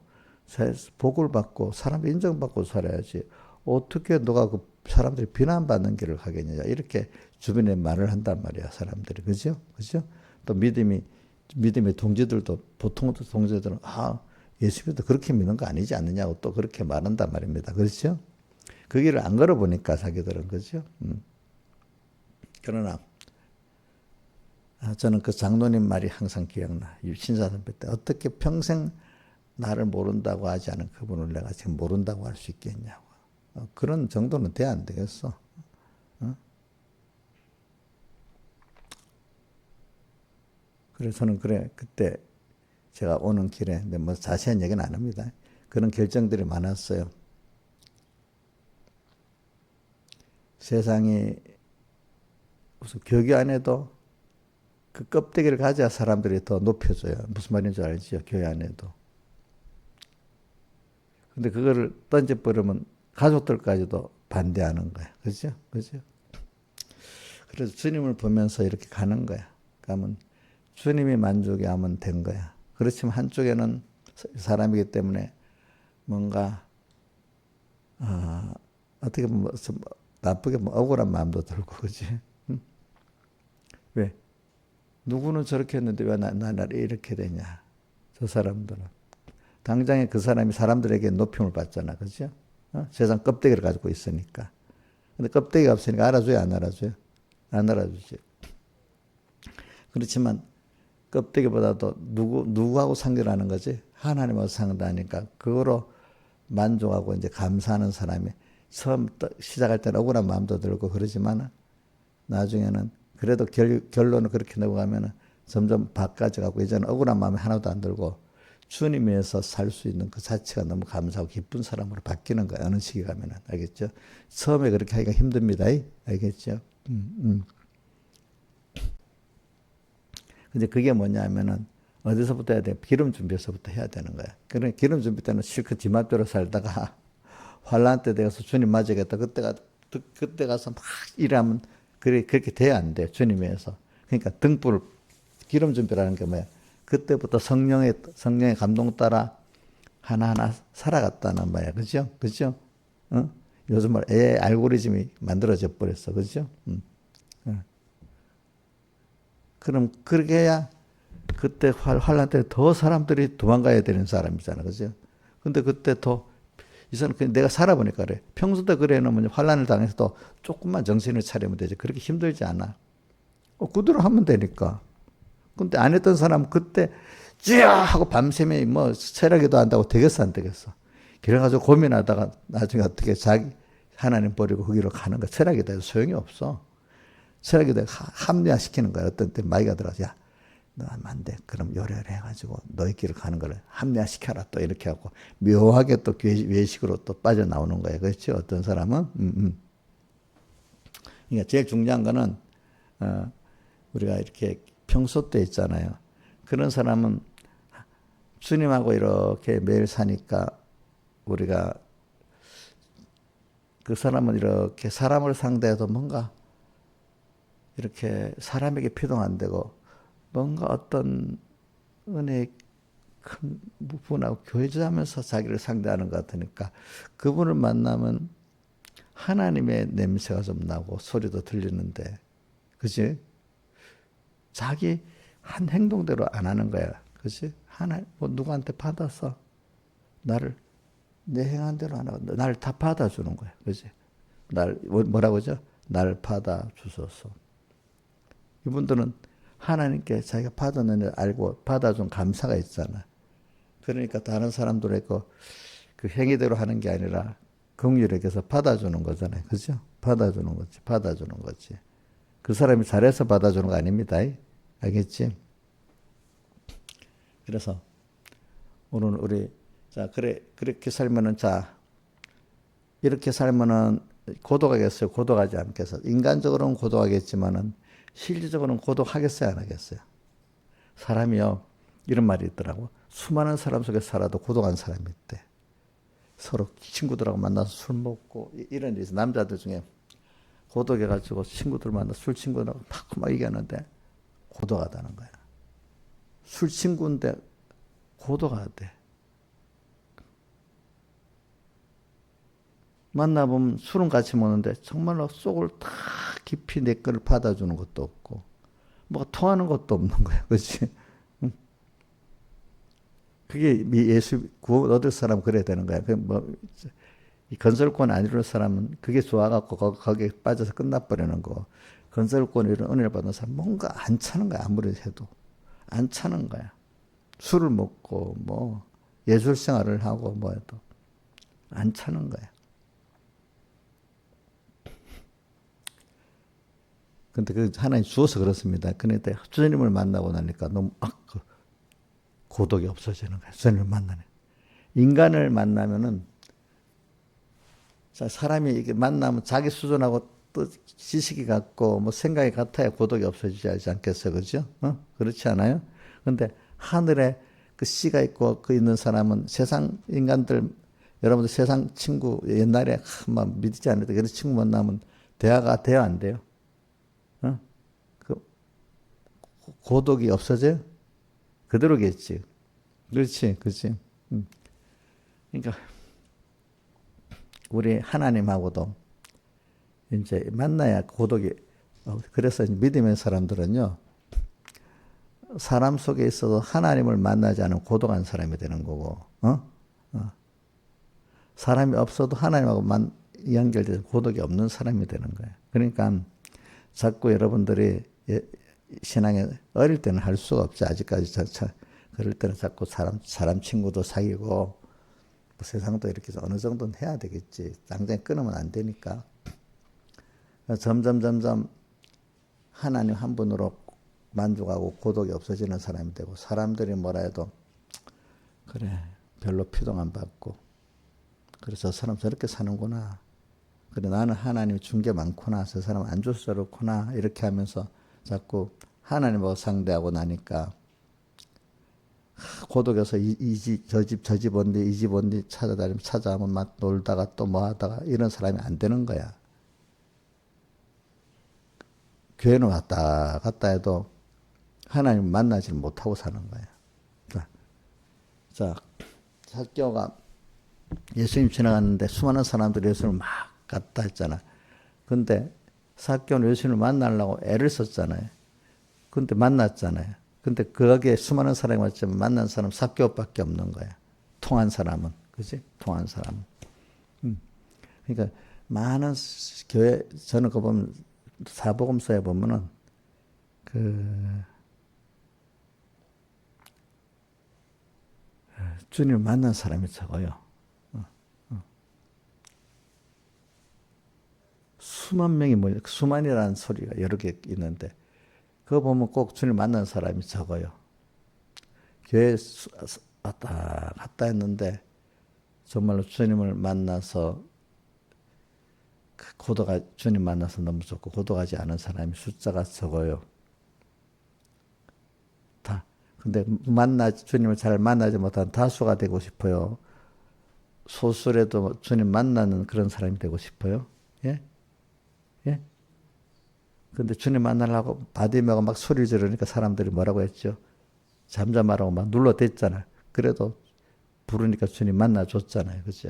Speaker 1: 복을 받고 사람들 인정받고 살아야지. 어떻게 너가 그 사람들이 비난받는 길을 가겠냐. 이렇게 주변에 말을 한단 말이야. 사람들이. 그죠? 또 믿음의 동지들도 보통 동지들은 예수 믿어 그렇게 믿는 거 아니지 않느냐고 또 그렇게 말한단 말입니다. 그렇죠? 그 길을 안 걸어보니까 자기들은. 그죠? 그러나 저는 그 장로님 말이 항상 기억나. 신사 선배 때 어떻게 평생 나를 모른다고 하지 않은 그분을 내가 지금 모른다고 할 수 있겠냐고. 그런 정도는 돼야 안 되겠어. 그래서 저는 그때 제가 오는 길에, 근데 뭐 자세한 얘기는 안 합니다. 그런 결정들이 많았어요. 세상이 무슨 교회 안에도 그 껍데기를 가져야 사람들이 더 높여줘요. 무슨 말인지 알죠? 교회 안에도. 근데 그거를 던져버리면 가족들까지도 반대하는 거야. 그죠? 그래서 주님을 보면서 이렇게 가는 거야. 가면 주님이 만족이 하면 된 거야. 그렇지만 한쪽에는 사람이기 때문에 뭔가 어떻게 보면 나쁘게 억울한 마음도 들고 그지? 왜? 누구는 저렇게 했는데 왜 나를 이렇게 되냐? 저 사람들은 당장에 그 사람이 사람들에게 높임을 받잖아, 그죠? 세상 껍데기를 가지고 있으니까. 근데 껍데기가 없으니까 알아줘요, 안 알아줘요? 안 알아주지. 그렇지만 껍데기보다도 누구하고 상대하는 거지? 하나님하고 상대하니까 그거로 만족하고 이제 감사하는 사람이 처음 시작할 때는 억울한 마음도 들고 그러지만 나중에는 그래도 결론을 그렇게 넘어가면은 점점 바꿔져가고 이제는 억울한 마음이 하나도 안 들고 주님 위해서 살 수 있는 그 자체가 너무 감사하고 기쁜 사람으로 바뀌는 거야. 어느 시기 가면은. 알겠죠? 처음에 그렇게 하기가 힘듭니다. 알겠죠? 근데 그게 뭐냐면은 어디서부터 해야 돼? 기름 준비에서부터 해야 되는 거야. 그러니 기름 준비 때는 실컷 지맛대로 살다가 환란 때 되어서 주님 맞이겠다. 그때 가서 막 일하면 그렇게 돼야 안 돼. 주님 위해서. 그러니까 등불 기름 준비라는 게 뭐야? 그때부터 성령의 감동 따라 하나하나 살아갔다는 말이야. 그죠? 요즘 말 AI 알고리즘이 만들어져 버렸어. 그죠? 그럼 그렇게 해야 그때 환란 때 더 사람들이 도망가야 되는 사람이잖아. 그죠? 근데 그때 이 사람 내가 살아보니까 그래. 평소 때 그래 놓으면 환란을 당해서도 조금만 정신을 차리면 되지. 그렇게 힘들지 않아. 그대로 하면 되니까. 근데 안 했던 사람 그때 쥐야 하고 밤샘에 뭐 철학기도 한다고 되겠어 안 되겠어. 그래가지고 고민하다가 나중에 어떻게 자기 하나님 버리고 거기로 가는 거야. 철학기도 해도 소용이 없어. 철학기도 합리화시키는 거야. 어떤 때 마이가 들어서 야 너 하면 안 돼. 그럼 요래요래해가지고 너의 길을 가는 거를 합리화시켜라. 또 이렇게 하고 묘하게 또 외식으로 또 빠져나오는 거야. 그렇지? 어떤 사람은 그러니까 제일 중요한 거는 우리가 이렇게 평소 때 있잖아요. 그런 사람은 주님하고 이렇게 매일 사니까 우리가 그 사람은 이렇게 사람을 상대해도 뭔가 이렇게 사람에게 피동 안 되고 뭔가 어떤 은혜의 큰 부분하고 교제하면서 자기를 상대하는 것 같으니까 그분을 만나면 하나님의 냄새가 좀 나고 소리도 들리는데 그지? 자기 한 행동대로 안 하는 거야. 그치? 하나님, 뭐 누구한테 받아서 나를 내 행한 대로 안 하고, 나를 다 받아주는 거야. 그치? 뭐라고 하죠? 날 받아주소서. 이분들은 하나님께 자기가 받았는 줄 알고 받아준 감사가 있잖아. 그러니까 다른 사람들의 그 행위대로 하는 게 아니라 긍휼에게서 받아주는 거잖아요. 그죠? 받아주는 거지. 받아주는 거지. 그 사람이 잘해서 받아주는 거 아닙니다. 알겠지? 그래서 오늘 우리 자 그렇게 살면은 자 이렇게 살면은 고독하겠어요? 고독하지 않겠어요? 인간적으로는 고독하겠지만은 실질적으로는 고독하겠어요? 안 하겠어요? 사람이요 이런 말이 있더라고. 수많은 사람 속에 살아도 고독한 사람이 있대. 서로 친구들하고 만나서 술 먹고 이런 일이 있어. 남자들 중에 고독해가지고 친구들 만나 술 친구들하고 막 얘기하는데 고독하다는 거야. 술 친구인데 고독하대. 만나보면 술은 같이 먹는데 정말로 속을 다 깊이 내 거를 받아주는 것도 없고 뭐가 통하는 것도 없는 거야. 그렇지? 그게 예수 구원 얻을 사람 그래야 되는 거야. 이 건설권 안 이루는 사람은 그게 좋아갖고 거기에 빠져서 끝나버리는 거. 건설권 이런 은혜를 받는 사람 뭔가 안 차는 거야. 아무리 해도 안 차는 거야. 술을 먹고 뭐 예술 생활을 하고 뭐 해도 안 차는 거야. 근데 그 하나님 주어서 그렇습니다. 그런데 주님을 만나고 나니까 너무 고독이 없어지는 거야. 주님을 만나네. 인간을 만나면은 자, 사람이 이게 만나면 자기 수준하고 또 지식이 같고 뭐 생각이 같아야 고독이 없어지지 않겠어요, 그렇죠? 그렇지 않아요? 근데 하늘에 그 씨가 있고 그 있는 사람은 세상 인간들 여러분들 세상 친구 옛날에 막 믿지 않을 때 그런 친구 만나면 대화가 돼요, 안 돼요? 그 고독이 없어져요? 그대로겠지. 그렇지, 그렇지. 그러니까 우리 하나님하고도 이제 만나야 고독이. 그래서 믿음의 사람들은요, 사람 속에 있어도 하나님을 만나지 않은 고독한 사람이 되는 거고, 사람이 없어도 하나님하고 연결돼서 고독이 없는 사람이 되는 거예요. 그러니까 자꾸 여러분들이 신앙에 어릴 때는 할 수가 없지. 아직까지 그럴 때는 자꾸 사람 친구도 사귀고 뭐 세상도 이렇게 어느 정도는 해야 되겠지. 당장 끊으면 안 되니까. 점점 하나님 한 분으로 만족하고 고독이 없어지는 사람이 되고 사람들이 뭐라 해도 그래 별로 피동 안 받고 그래서 저 사람 저렇게 사는구나. 그래 나는 하나님 준 게 많구나. 저 사람 안 줘서 저렇구나. 이렇게 하면서 자꾸 하나님하고 상대하고 나니까 고독해서 이 집 저 집 온디 이 집 온디 찾아다니면 찾아오면 막 놀다가 또 뭐 하다가 이런 사람이 안 되는 거야. 교회는 왔다 갔다 해도 하나님 만나지 못하고 사는 거야. 자, 사개오가 예수님 지나갔는데 수많은 사람들이 예수님을 막 갔다 했잖아. 근데 사개오는 예수님을 만나려고 애를 썼잖아요. 근데 만났잖아요. 근데 거기에 수많은 사람이 왔지만 만난 사람 사개오밖에 없는 거야. 통한 사람은. 그지? 통한 사람은. 그러니까 많은 교회, 저는 그거 보면 사복음서에 보면은 주님을 만난 사람이 적어요. 수만 명이 모여, 수만이라는 소리가 여러 개 있는데, 그거 보면 꼭 주님 만난 사람이 적어요. 교회 왔다 갔다 했는데, 정말로 주님을 만나서, 주님 만나서 너무 좋고, 고독하지 않은 사람이 숫자가 적어요. 근데 주님을 잘 만나지 못한 다수가 되고 싶어요. 소수라도 주님 만나는 그런 사람이 되고 싶어요. 예? 예? 근데 주님 만나려고 바디메가 막 소리 지르니까 사람들이 뭐라고 했죠? 잠잠하라고 막 눌러댔잖아요. 그래도 부르니까 주님 만나줬잖아요. 그죠?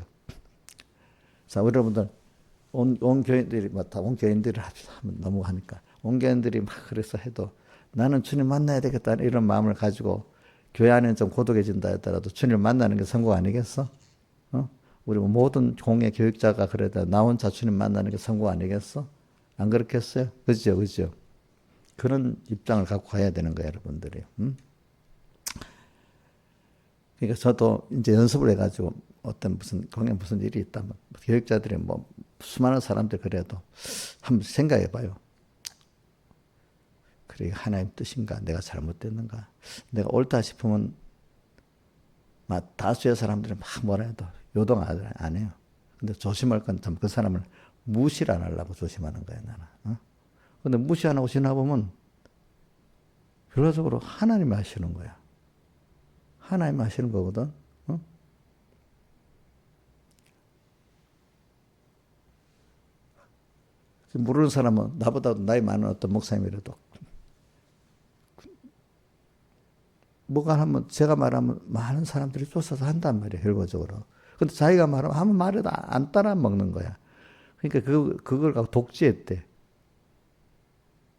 Speaker 1: 자, 여러분들, 온 교인들이, 온 교인들이 하면 너무 하니까, 온 교인들이 막 그래서 해도 나는 주님 만나야 되겠다 이런 마음을 가지고 교회 안에는 좀 고독해진다 했더라도 주님을 만나는 게 성공 아니겠어? 어? 우리 모든 공예 교육자가 그래도 나 혼자 주님 만나는 게 성공 아니겠어? 안 그렇겠어요? 그죠, 그죠? 그런 입장을 갖고 가야 되는 거예요, 여러분들이. 그러니까 저도 이제 연습을 해가지고 어떤 무슨 공연 무슨 일이 있다면 교육자들이 뭐 수많은 사람들 그래도 한번 생각해봐요. 그래 하나님 뜻인가? 내가 잘못됐는가? 내가 옳다 싶으면 막 다수의 사람들이 막 뭐라 해도 요동 안 해요. 근데 조심할 건 참 그 사람을 무시를 안 하려고 조심하는 거야 나는. 어? 근데 무시 안 하고 지나보면 결과적으로 하나님이 하시는 거야. 하나님이 하시는 거거든. 어? 모르는 사람은 나보다 나이 많은 어떤 목사님이라도 뭐가 하면 제가 말하면 많은 사람들이 쫓아서 한단 말이에요. 결과적으로. 근데 자기가 말하면 아무 말에도 안 따라 먹는 거야. 그러니까 그걸 갖고 독재했대.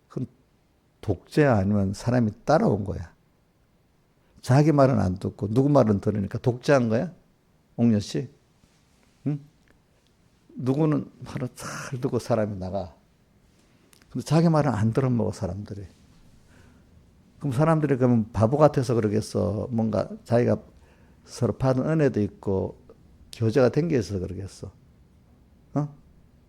Speaker 1: 그건 독재 아니면 사람이 따라온 거야. 자기 말은 안 듣고 누구 말은 들으니까 독재한 거야? 옥녀 씨? 응? 누구는 말을 잘 듣고 사람이 나가. 근데 자기 말은 안 들어먹어 사람들이. 그럼 사람들이 그러면 바보 같아서 그러겠어. 뭔가 자기가 서로 받은 은혜도 있고 교제가 된 게 있어서 그러겠어. 어?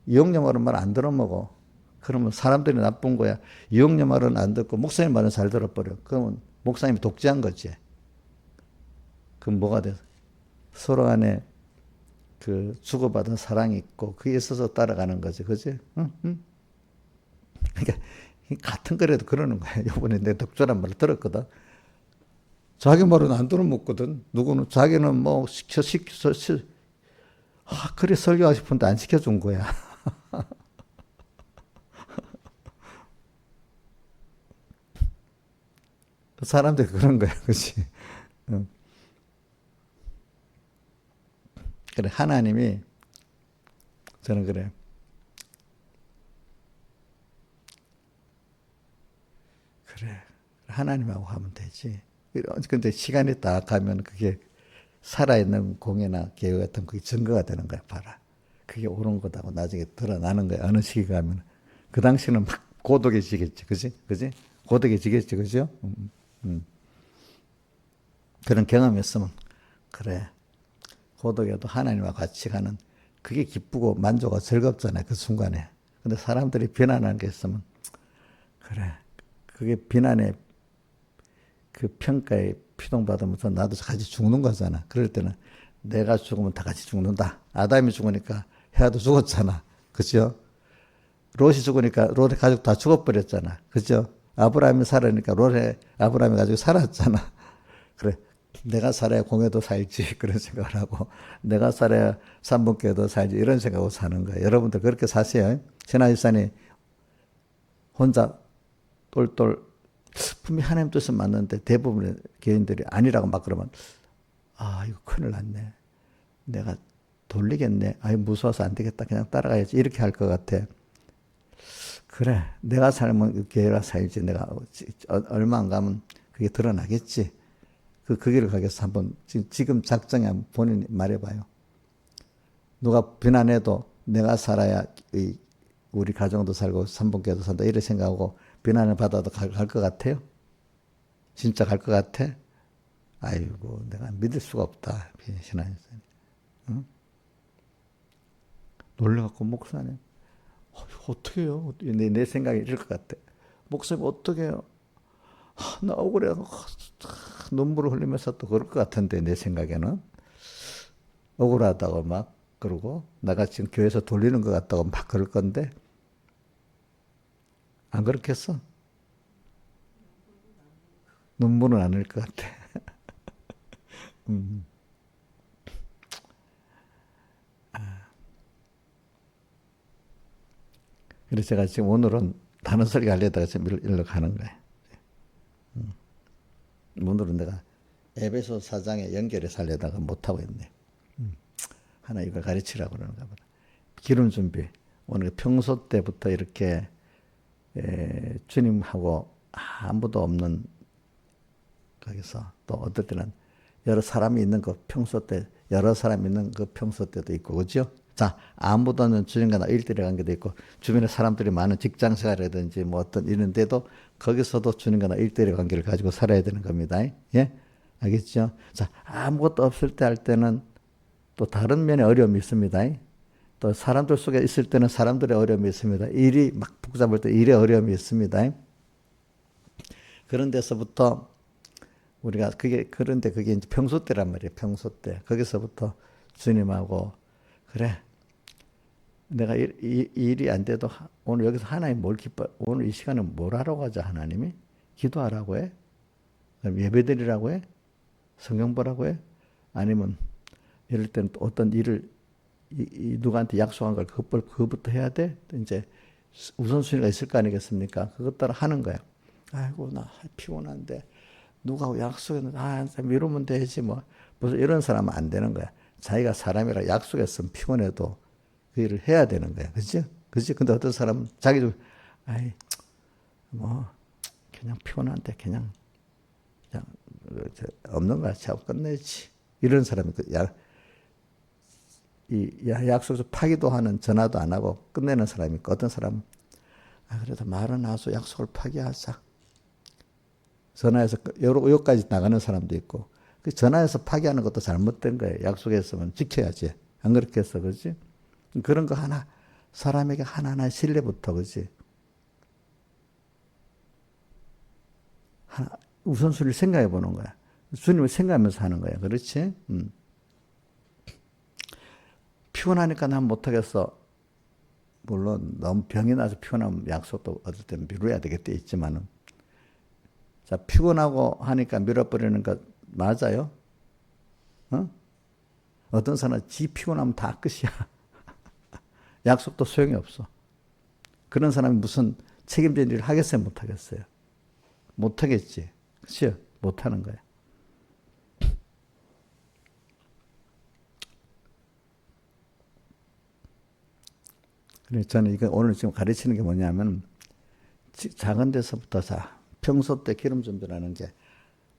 Speaker 1: 이용녀 말은 말 안 들어먹어. 그러면 사람들이 나쁜 거야. 이용녀 말은 안 듣고 목사님 말은 잘 들어버려. 그러면 목사님이 독재한 거지. 그럼 뭐가 돼? 서로 간에 그 주고받은 사랑이 있고 그게 있어서 따라가는 거지. 그지? 응? 응? 그러니까 같은 거라도 그러는 거야. 이번에 내 독자란 말을 들었거든. 자기 말은 안 들어먹거든. 누구는 자기는 뭐 그래 설교하고 싶은데 안 시켜준 거야. 사람들이 그런 거야. 그치? 응. 그래, 하나님이, 저는 그래. 그래. 하나님하고 하면 되지. 근데 시간이 딱 가면 그게 살아있는 공예나 계획 같은 그게 증거가 되는 거야, 봐라. 그게 옳은 거다고 나중에 드러나는 거야. 어느 시기 가면. 그 당시는 막 고독해지겠지. 그지? 그지? 고독해지겠지. 그죠? 그런 경험이 있으면, 그래. 고독해도 하나님과 같이 가는 그게 기쁘고 만족하고 즐겁잖아요. 그 순간에. 근데 사람들이 비난하는 게 있으면, 그래. 그게 비난의 그 평가에 피동받으면서 나도 같이 죽는 거잖아. 그럴 때는 내가 죽으면 다 같이 죽는다. 아담이 죽으니까 해아도 죽었잖아. 그죠? 롯이 죽으니까 롯의 가족 다 죽어버렸잖아. 그죠? 아브라함이 살으니까 롯의 아브라함의 가족이 살았잖아. 그래. 내가 살아야 공회도 살지. 그런 생각을 하고, 내가 살아야 삼분교회도 살지. 이런 생각으로 사는 거예요. 여러분들 그렇게 사세요. 신하일산이 혼자 똘똘 분명히 하나님 뜻은 맞는데 대부분의 교인들이 아니라고 막 그러면 이거 큰일 났네. 내가 돌리겠네. 무서워서 안 되겠다. 그냥 따라가야지. 이렇게 할 것 같아. 그래. 내가 살면 교회가 살지. 내가 얼마 안 가면 그게 드러나겠지. 그 길을 가겠어. 한번 지금 작정에 한번 본인이 말해봐요. 누가 비난해도 내가 살아야 우리 가정도 살고 삼분교회도 산다. 이렇게 생각하고 비난을 받아도 갈 것 같아요? 진짜 갈 것 같아? 아이고, 내가 믿을 수가 없다. 신앙에서는. 응? 놀래갖고, 목사님, 어떻게 해요? 내 생각이 이럴 것 같아. 목사님, 어떻게 해요? 나 억울해. 눈물을 흘리면서 또 그럴 것 같은데, 내 생각에는. 억울하다고 막 그러고, 내가 지금 교회에서 돌리는 것 같다고 막 그럴 건데, 안 그렇겠어? 눈물은 안 흘릴 것 같아. 그래서 제가 지금 오늘은 다른 소리 하려다가 지금 일로 가는 거예요. 오늘은 내가 에베소 4장에 연결해서 하려다가 못하고 있네. 하나 이걸 가르치라고 그러는가 보다. 기름 준비. 오늘 평소 때부터 이렇게 주님하고 아무도 없는 거기서 또 어떨 때는 여러 사람이 있는 그 평소 때, 여러 사람이 있는 그 평소 때도 있고, 그죠? 자, 아무도 없는 주님과 나 1대1 관계도 있고, 주변에 사람들이 많은 직장 생활이라든지 뭐 어떤 이런데도 거기서도 주님과 나 1대1 관계를 가지고 살아야 되는 겁니다. 예? 알겠죠? 자, 아무것도 없을 때 할 때는 또 다른 면에 어려움이 있습니다. 또 사람들 속에 있을 때는 사람들의 어려움이 있습니다. 일이 막 복잡할 때 일의 어려움이 있습니다. 그런 데서부터 우리가 그런데 그게 이제 평소 때란 말이에요. 평소 때. 거기서부터 주님하고 그래. 내가 일이 안 돼도 오늘 여기서 하나님 뭘 기뻐? 오늘 이 시간에 뭘 하러 가자 하나님이? 기도하라고 해? 그럼 예배드리라고 해? 성경 보라고 해? 아니면 이럴 때는 또 어떤 일을 누구한테 약속한 걸 그것부터 해야 돼? 이제 우선순위가 있을 거 아니겠습니까? 그것 따라 하는 거야. 아이고 나 피곤한데 누가 약속했는데 미루면 되지 뭐. 무슨 이런 사람은 안 되는 거야. 자기가 사람이라 약속했으면 피곤해도 그 일을 해야 되는 거야. 그치? 그치? 근데 어떤 사람은 자기도 뭐 그냥 피곤한데 그냥 없는 거야. 자고 끝내지. 이런 사람이 약속에서 파기도 하는 전화도 안 하고 끝내는 사람이 있고 어떤 사람은 그래도 말은 하소 약속을 파기하자. 전화해서 여기까지 나가는 사람도 있고 그 전화해서 파기하는 것도 잘못된 거예요. 약속했으면 지켜야지. 안 그렇게 했어. 그렇지? 그런 거 하나 사람에게 하나하나 신뢰부터 그렇지? 우선순위를 생각해 보는 거야. 주님을 생각하면서 하는 거야. 그렇지? 피곤하니까 난 못하겠어. 물론 너무 병이 나서 피곤하면 약속도 어떨 때는 미뤄야 되겠다 있지만은 자 피곤하고 하니까 미뤄버리는 것 맞아요? 어? 어떤 사람은 지 피곤하면 다 끝이야. 약속도 소용이 없어. 그런 사람이 무슨 책임진 일을 하겠어요? 못하겠어요? 못하겠지. 그치? 못하는 거야. 그래서 저는 이거 오늘 지금 가르치는 게 뭐냐면 작은 데서부터 평소 때 기름 준비라는 게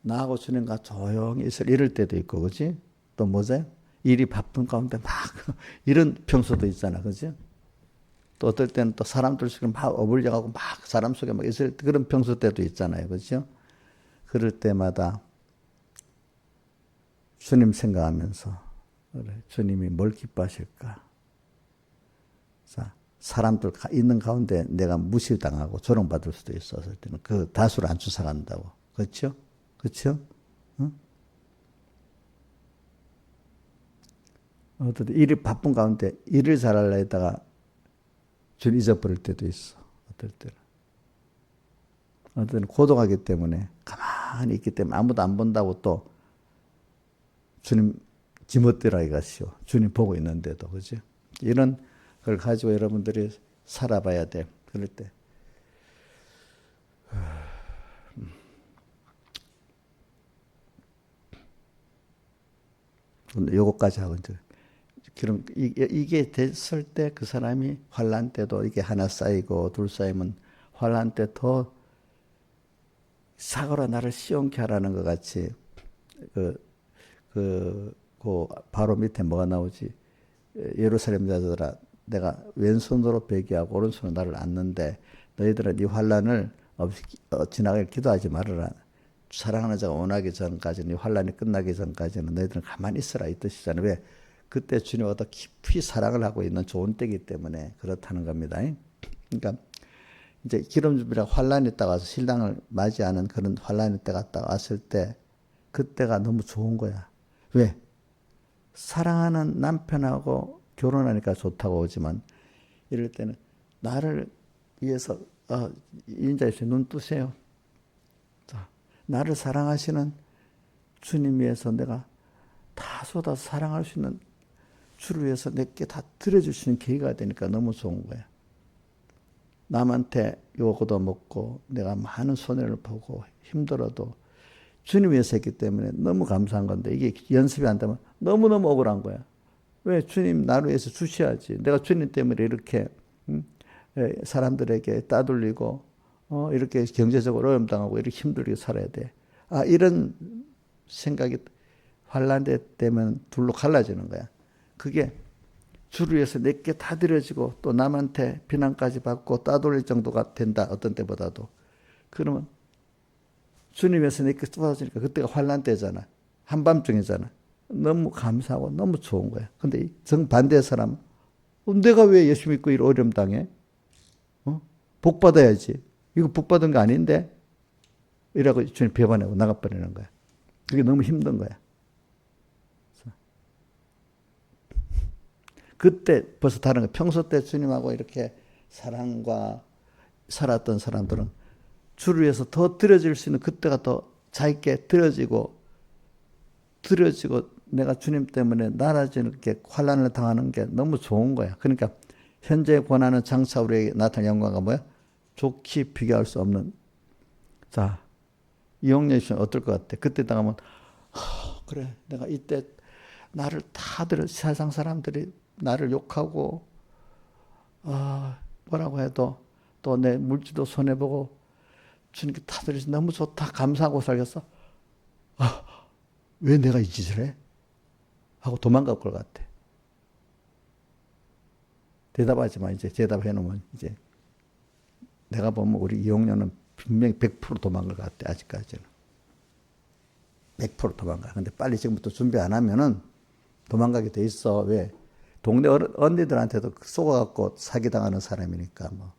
Speaker 1: 나하고 주님과 조용히 있을 이럴 때도 있고 그지? 또 뭐지? 일이 바쁜 가운데 막 이런 평소도 있잖아. 그지? 또 어떨 때는 또 사람들 속에 막 어울려가고 막 사람 속에 막 있을 그런 평소 때도 있잖아요. 그죠? 그럴 때마다 주님 생각하면서 그래, 주님이 뭘 기뻐하실까? 자, 사람들 있는 가운데 내가 무시당하고 조롱받을 수도 있었을 때는 그 다수를 안 쫓아간다고. 그렇죠? 그렇죠? 응? 어떤 일이 바쁜 가운데 일을 잘하려 했다가 줄 잊어버릴 때도 있어. 어떨 때는. 어떨 때는 고독하기 때문에 가만히 있기 때문에 아무도 안 본다고 또 주님 지멋대로 이가시오. 주님 보고 있는데도 그죠? 이런 걸 가지고 여러분들이 살아봐야 돼. 그럴 때. 요거까지 하고 이제 그럼 이게 됐을 때 그 사람이 환난 때도 이게 하나 쌓이고 둘 쌓이면 환난 때 더 사고로 나를 시원케 하라는 것 같이 그 바로 밑에 뭐가 나오지? 예루살렘 자들아 내가 왼손으로 배기하고 오른손으로 나를 안는데 너희들은 이 환난을 지나가길 기도하지 말아라. 사랑하는 자가 원하기 전까지는 이 환난이 끝나기 전까지는 너희들은 가만히 있으라 이 뜻이잖아요. 왜? 그때 주님과 더 깊이 사랑을 하고 있는 좋은 때이기 때문에 그렇다는 겁니다. 그러니까 이제 기름 준비라 환난이 딱 와서 신랑을 맞이하는 그런 환난이 때가 딱 왔을 때 그때가 너무 좋은 거야. 왜? 사랑하는 남편하고 결혼하니까 좋다고 오지만 이럴 때는 나를 위해서 인자에서 눈 뜨세요. 자, 나를 사랑하시는 주님 위해서 내가 다 쏟아서 사랑할 수 있는 주를 위해서 내게 다 들어주시는 계기가 되니까 너무 좋은 거야. 남한테 요거도 먹고 내가 많은 손해를 보고 힘들어도 주님 위해서 했기 때문에 너무 감사한 건데 이게 연습이 안 되면 너무너무 억울한 거야. 왜? 주님 나를 위해서 주셔야지. 내가 주님 때문에 이렇게 사람들에게 따돌리고 이렇게 경제적으로 어려움 당하고 이렇게 힘들게 살아야 돼. 이런 생각이 환란되면 둘로 갈라지는 거야. 그게 주를 위해서 내게 다 드려지고 또 남한테 비난까지 받고 따돌릴 정도가 된다. 어떤 때보다도. 그러면 주님 위해서 내게 쏟아지니까 그때가 환란 때잖아. 한밤중이잖아. 너무 감사하고 너무 좋은 거야. 근데 정반대의 사람은 내가 왜 예수 믿고 이런 어려움 당해? 복 받아야지. 이거 복 받은 거 아닌데? 이라고 주님 배반하고 나가버리는 거야. 그게 너무 힘든 거야. 그때 벌써 다른 거야. 평소 때 주님하고 이렇게 사랑과 살았던 사람들은 주를 위해서 더 드려질 수 있는 그때가 더 자기께 드려지고 내가 주님 때문에 나라지는 게 환란을 당하는 게 너무 좋은 거야. 그러니까 현재 권하는 장차 우리에게 나타난 영광과 뭐야? 좋게 비교할 수 없는. 자, 이용렬 씨는 어떨 것 같아? 그때 당하면 그래 내가 이때 나를 다 들어 세상 사람들이 나를 욕하고 뭐라고 해도 또 내 물질도 손해보고 주님께 다 들으시 너무 좋다 감사하고 살겠어. 왜 내가 이 짓을 해? 하고 도망갈 것 같아. 대답하지만 이제 대답해 놓으면 이제 내가 보면 우리 이용녀는 분명히 100% 도망갈 것 같아. 아직까지는 100% 도망가. 근데 빨리 지금부터 준비 안 하면은 도망가게 돼 있어. 왜? 동네 언니들한테도 속아갖고 사기당하는 사람이니까 뭐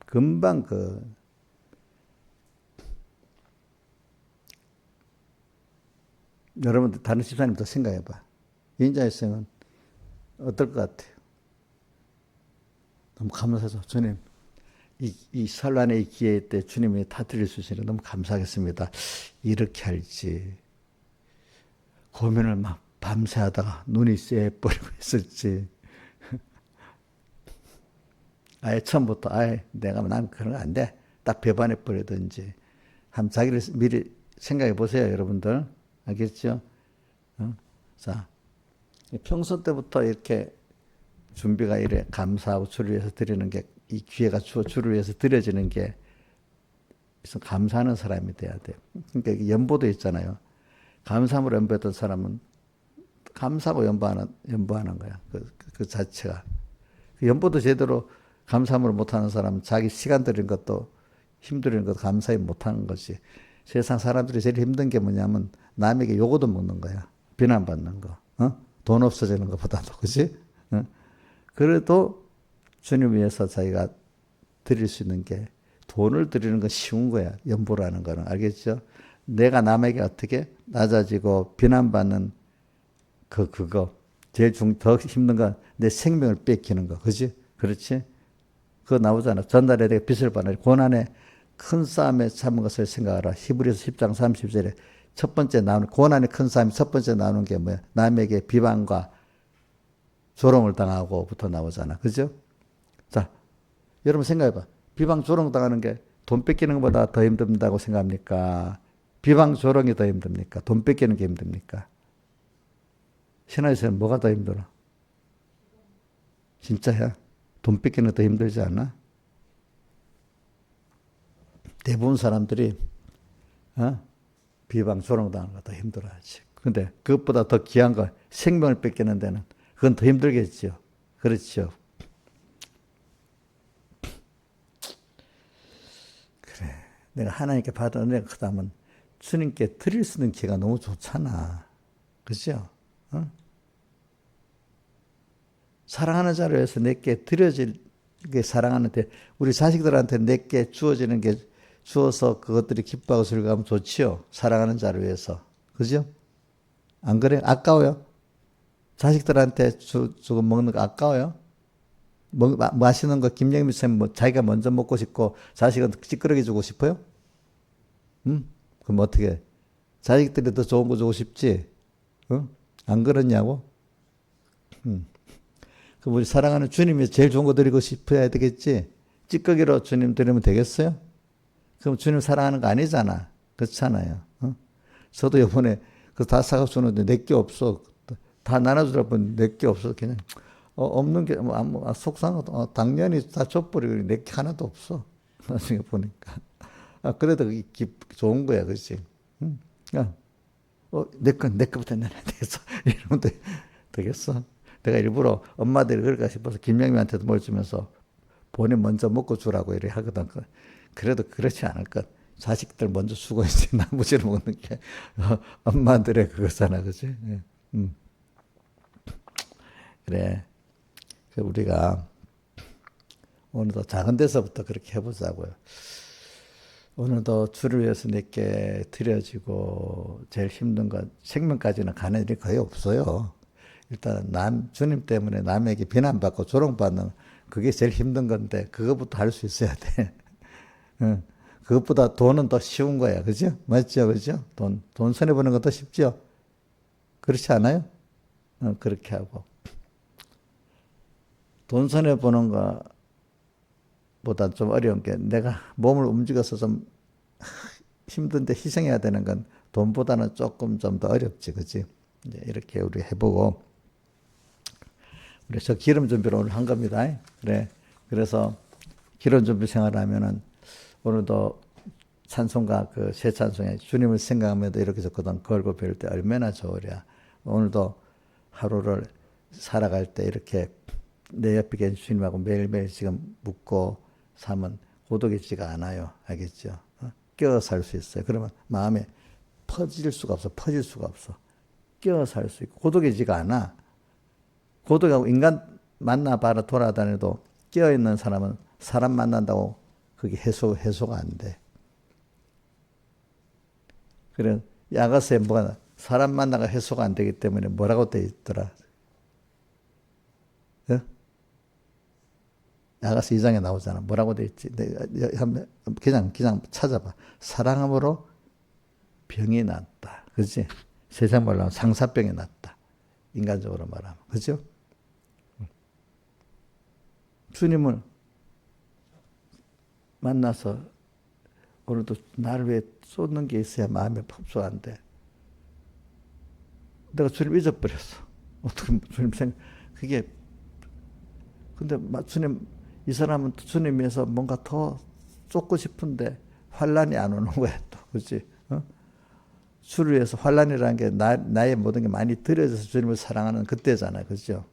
Speaker 1: 금방 여러분들 다른 집사님도 생각해봐. 인자의 생은 어떨 것 같아요? 너무 감사해서 주님 이 설란의 기회 때 주님이 다 드릴 수 있으니까 너무 감사하겠습니다. 이렇게 할지 고민을 막 밤새 하다가 눈이 쎄버리고 있을지 아예 처음부터 난 그런 거 안 돼. 딱 배반해 버리든지 한번 자기를 미리 생각해 보세요. 여러분들 알겠죠? 자 평소 때부터 이렇게 준비가 이래 감사하고 주를 위해서 드리는 게 이 기회가 주를 위해서 드려지는 게 감사하는 사람이 돼야 돼. 그러니까 연보도 있잖아요. 감사함으로 연보했던 사람은 감사하고 연보하는 거야. 그 자체가. 그 연보도 제대로 감사함으로 못하는 사람은 자기 시간 들인 것도 힘들인 것도 감사히 못하는 거지. 세상 사람들이 제일 힘든 게 뭐냐면 남에게 요거도 먹는 거야. 비난받는 거. 돈 없어지는 것보다도. 그지? 그래도 주님 위해서 자기가 드릴 수 있는 게 돈을 드리는 건 쉬운 거야. 연보라는 거는. 알겠죠? 내가 남에게 어떻게 낮아지고 비난받는 그거. 제일 더 힘든 건 내 생명을 뺏기는 거. 그지? 그렇지? 그거 나오잖아. 전날에 내가 빚을 받는 고난의 큰 싸움에 참은 것을 생각하라. 히브리서 10장 30절에 첫 번째 나오는 고난의 큰 싸움이 첫 번째 나오는 게 뭐야? 남에게 비방과 조롱을 당하고부터 나오잖아. 그죠? 자, 여러분 생각해봐. 비방 조롱 당하는 게 돈 뺏기는 것보다 더 힘든다고 생각합니까? 비방 조롱이 더 힘듭니까? 돈 뺏기는 게 힘듭니까? 신화에서는 뭐가 더 힘들어? 진짜야? 돈 뺏기는 게 더 힘들지 않아? 대부분 사람들이 비방 조롱 당하는 거 더 힘들어하지. 근데 그것보다 더 귀한 거 생명을 뺏기는 데는 그건 더 힘들겠죠. 그렇죠. 그래. 내가 하나님께 받은 은혜가 크다면 주님께 드릴 수 있는 기회가 너무 좋잖아. 그죠? 사랑하는 자를 위해서 내게 드려질 게 사랑하는데 우리 자식들한테 내게 주어지는 게 주어서 그것들이 기뻐하고 즐거워하면 좋지요. 사랑하는 자를 위해서. 그죠? 안 그래? 아까워요? 자식들한테 주고 먹는 거 아까워요? 맛있는 거 김영미 쌤 자기가 먼저 먹고 싶고 자식은 찌끄러기 주고 싶어요? 그럼 어떻게 해? 자식들이 더 좋은 거 주고 싶지? 안 그렇냐고? 그럼 우리 사랑하는 주님이 제일 좋은 거 드리고 싶어야 되겠지? 찌꺼기로 주님 드리면 되겠어요? 그럼 주님 사랑하는 거 아니잖아. 그렇잖아요. 저도 이번에 다 사가 주는데 내게 없어. 다 나눠주라 보니 내게 없어. 그냥 없는 게 속상하다. 당연히 다 줘버리고 내게 하나도 없어. 나중에 보니까. 그래도 좋은 거야, 그렇지? 야, 내 거부터 내놔야 되겠어. 이러면 되겠어. 내가 일부러 엄마들이 그럴까 싶어서 김영미한테도 뭘 주면서 본인 먼저 먹고 주라고 이렇게 하거든. 그래도 그렇지 않을 것. 자식들 먼저 수고해야지 나머지를 먹는 게 엄마들의 그거잖아, 그지? 예. 그래. 우리가 오늘도 작은 데서부터 그렇게 해보자고요. 오늘도 주를 위해서 내게 드려지고 제일 힘든 건 생명까지는 가는 일이 거의 없어요. 일단 주님 때문에 남에게 비난받고 조롱받는 그게 제일 힘든 건데 그것부터 할 수 있어야 돼. 응. 그것보다 돈은 더 쉬운 거야. 그죠? 맞죠? 그죠? 돈 손해보는 것도 쉽죠? 그렇지 않아요? 그렇게 하고. 돈 손해보는 거보다 좀 어려운 게 내가 몸을 움직여서 좀 힘든데 희생해야 되는 건 돈보다는 조금 좀 더 어렵지. 그지? 이제 이렇게 우리 해보고. 그래서 기름 준비를 오늘 한 겁니다. 그래. 그래서 기름 준비 생활을 하면은 오늘도 찬송가 그 새 찬송에 주님을 생각하면서 이렇게 적거든. 걸고 배울 때 얼마나 좋으랴. 오늘도 하루를 살아갈 때 이렇게 내 옆에 계신 주님하고 매일매일 지금 묻고 사면 고독해지가 않아요. 알겠죠? 끼어 살 수 있어요. 그러면 마음에 퍼질 수가 없어. 퍼질 수가 없어. 끼어 살 수 있고 고독해지가 않아. 고독하고 인간 만나봐라 돌아다녀도 끼어있는 사람은 사람 만난다고 그게 해소가 안 돼. 그래, 야가서에 뭐가, 사람 만나가 해소가 안 되기 때문에 뭐라고 돼 있더라? 어? 야가서 2장에 나오잖아. 뭐라고 돼 있지? 그냥 찾아봐. 사랑함으로 병이 낫다. 그지? 세상 말로 하면 상사병이 낫다. 인간적으로 말하면. 그죠? 주님을 만나서 오늘도 나를 위해 쏟는 게 있어야 마음이 폭소한데 내가 주님 잊어버렸어. 어떻게 주님 그게 근데 주님 이 사람은 주님 위해서 뭔가 더 쏟고 싶은데 환란이 안 오는 거야 또. 그렇지? 주를 위해서 환란이라는 게 나의 모든 게 많이 들여져서 주님을 사랑하는 그때잖아요. 그렇죠?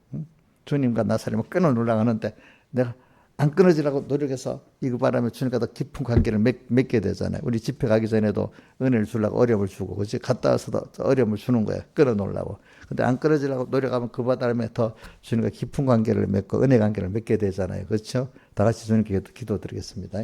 Speaker 1: 주님과 나 사람을 끊어놓으려고 하는데 내가 안 끊어지라고 노력해서 이거 바라면 주님과 더 깊은 관계를 맺게 되잖아요. 우리 집회 가기 전에도 은혜를 주려고 어려움을 주고, 그렇지? 갔다 와서도 어려움을 주는 거야. 끊어놓으려고. 근데 안 끊어지려고 노력하면 그 바람에 더 주님과 깊은 관계를 맺고 은혜 관계를 맺게 되잖아요. 그렇죠? 다 같이 주님께 기도드리겠습니다.